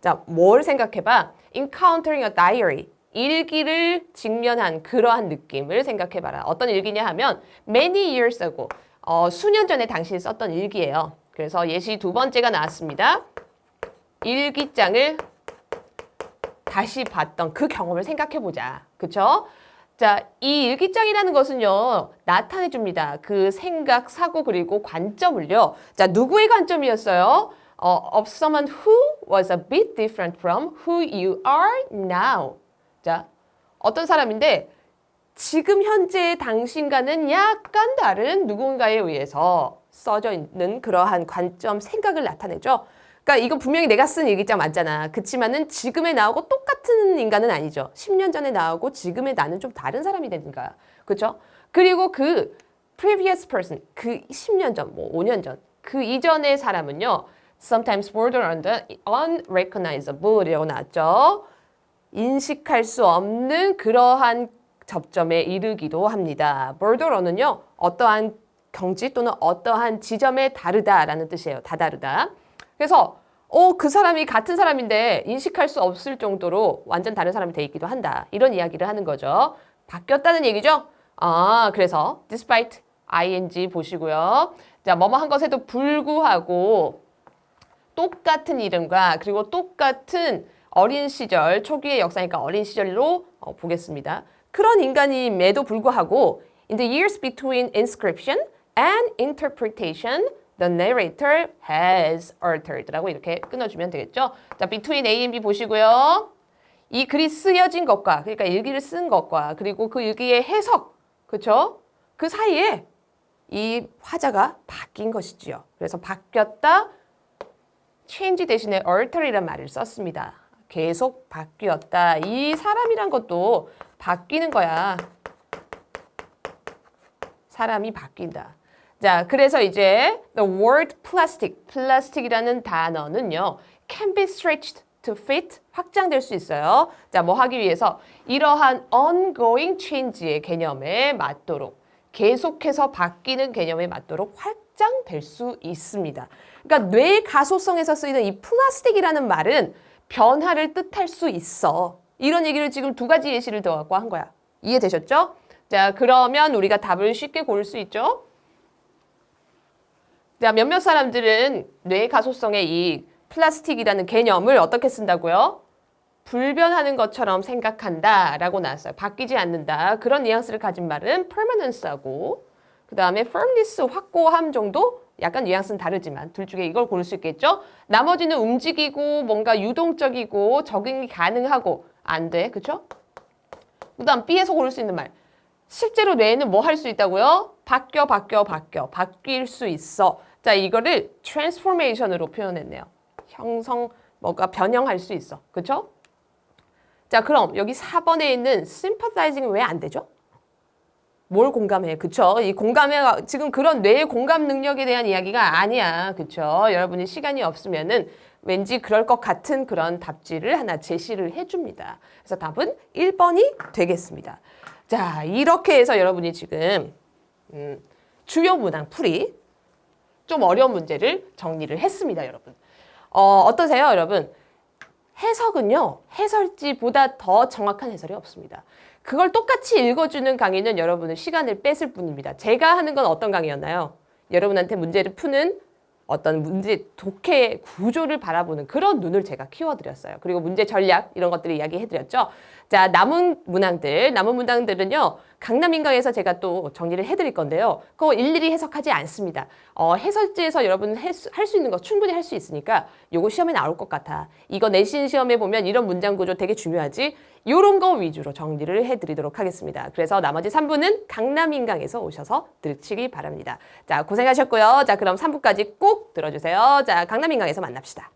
자, 뭘 생각해봐? encountering a diary. 일기를 직면한 그러한 느낌을 생각해봐라. 어떤 일기냐 하면 many years ago. 수년 전에 당신이 썼던 일기예요. 그래서 예시 두 번째가 나왔습니다. 일기장을 다시 봤던 그 경험을 생각해보자. 그쵸? 자, 이 일기장이라는 것은요, 나타내줍니다. 그 생각, 사고, 그리고 관점을요. 자, 누구의 관점이었어요? Of someone who was a bit different from who you are now. 자, 어떤 사람인데, 지금 현재 당신과는 약간 다른 누군가에 의해서 써져 있는 그러한 관점, 생각을 나타내죠. 그러니까 이거 분명히 내가 쓴 일기장 맞잖아. 그치만은 지금에 나오고 똑같은 인간은 아니죠. 10년 전에 나오고 지금의 나는 좀 다른 사람이 되는 거야. 그렇죠? 그리고 그 previous person, 그 10년 전, 뭐 5년 전, 그 이전의 사람은요. sometimes border on the unrecognizable 이라고 나왔죠. 인식할 수 없는 그러한 접점에 이르기도 합니다. border는요. 어떠한 경지 또는 어떠한 지점에 다르다라는 뜻이에요. 다 다르다. 그래서 그 사람이 같은 사람인데 인식할 수 없을 정도로 완전 다른 사람이 돼 있기도 한다. 이런 이야기를 하는 거죠. 바뀌었다는 얘기죠. 그래서 despite ing 보시고요. 자, 뭐뭐 한 것에도 불구하고 똑같은 이름과 그리고 똑같은 어린 시절, 초기의 역사니까 어린 시절로 보겠습니다. 그런 인간임에도 불구하고 in the years between inscription and interpretation the narrator has altered라고 이렇게 끊어주면 되겠죠. 자, between A and B 보시고요. 이 글이 쓰여진 것과, 그러니까 일기를 쓴 것과, 그리고 그 일기의 해석, 그렇죠? 그 사이에 이 화자가 바뀐 것이지요. 그래서 바뀌었다, change 대신에 alter이라는 말을 썼습니다. 계속 바뀌었다. 이 사람이란 것도 바뀌는 거야. 사람이 바뀐다. 자, 그래서 이제 the word plastic, plastic이라는 단어는요, can be stretched to fit, 확장될 수 있어요. 자, 뭐 하기 위해서 이러한 ongoing change의 개념에 맞도록, 계속해서 바뀌는 개념에 맞도록 확장될 수 있습니다. 그러니까 뇌 가소성에서 쓰이는 이 플라스틱이라는 말은 변화를 뜻할 수 있어. 이런 얘기를 지금 두 가지 예시를 더 갖고 한 거야. 이해되셨죠? 자, 그러면 우리가 답을 쉽게 고를 수 있죠? 자, 몇몇 사람들은 뇌 가소성의 이 플라스틱이라는 개념을 어떻게 쓴다고요? 불변하는 것처럼 생각한다라고 나왔어요. 바뀌지 않는다. 그런 뉘앙스를 가진 말은 permanence하고 그 다음에 firmness, 확고함 정도 약간 뉘앙스는 다르지만 둘 중에 이걸 고를 수 있겠죠? 나머지는 움직이고 뭔가 유동적이고 적응이 가능하고 안 돼. 그쵸? 그 다음 B에서 고를 수 있는 말. 실제로 뇌는 뭐 할 수 있다고요? 바뀔 수 있어. 자, 이거를 transformation으로 표현했네요. 뭐가 변형할 수 있어. 그쵸? 자, 그럼 여기 4번에 있는 sympathizing은 왜 안 되죠? 뭘 공감해? 그쵸? 이 공감해, 지금 그런 뇌의 공감 능력에 대한 이야기가 아니야. 그쵸? 여러분이 시간이 없으면은 왠지 그럴 것 같은 그런 답지를 하나 제시를 해줍니다. 그래서 답은 1번이 되겠습니다. 자, 이렇게 해서 여러분이 지금 주요 문항 풀이 좀 어려운 문제를 정리를 했습니다, 여러분. 어떠세요, 여러분? 해석은요, 해설지보다 더 정확한 해설이 없습니다. 그걸 똑같이 읽어주는 강의는 여러분은 시간을 뺏을 뿐입니다. 제가 하는 건 어떤 강의였나요? 여러분한테 문제를 푸는 어떤 문제 독해 구조를 바라보는 그런 눈을 제가 키워드렸어요. 그리고 문제 전략 이런 것들을 이야기해드렸죠. 자, 남은 문항들은요. 강남 인강에서 제가 또 정리를 해드릴 건데요. 그거 일일이 해석하지 않습니다. 해설지에서 여러분 할 수 있는 거 충분히 할 수 있으니까 요거 시험에 나올 것 같아. 이거 내신 시험에 보면 이런 문장 구조 되게 중요하지. 요런 거 위주로 정리를 해드리도록 하겠습니다. 그래서 나머지 3부는 강남 인강에서 오셔서 들으시기 바랍니다. 자, 고생하셨고요. 자, 그럼 3부까지 꼭 들어주세요. 자, 강남 인강에서 만납시다.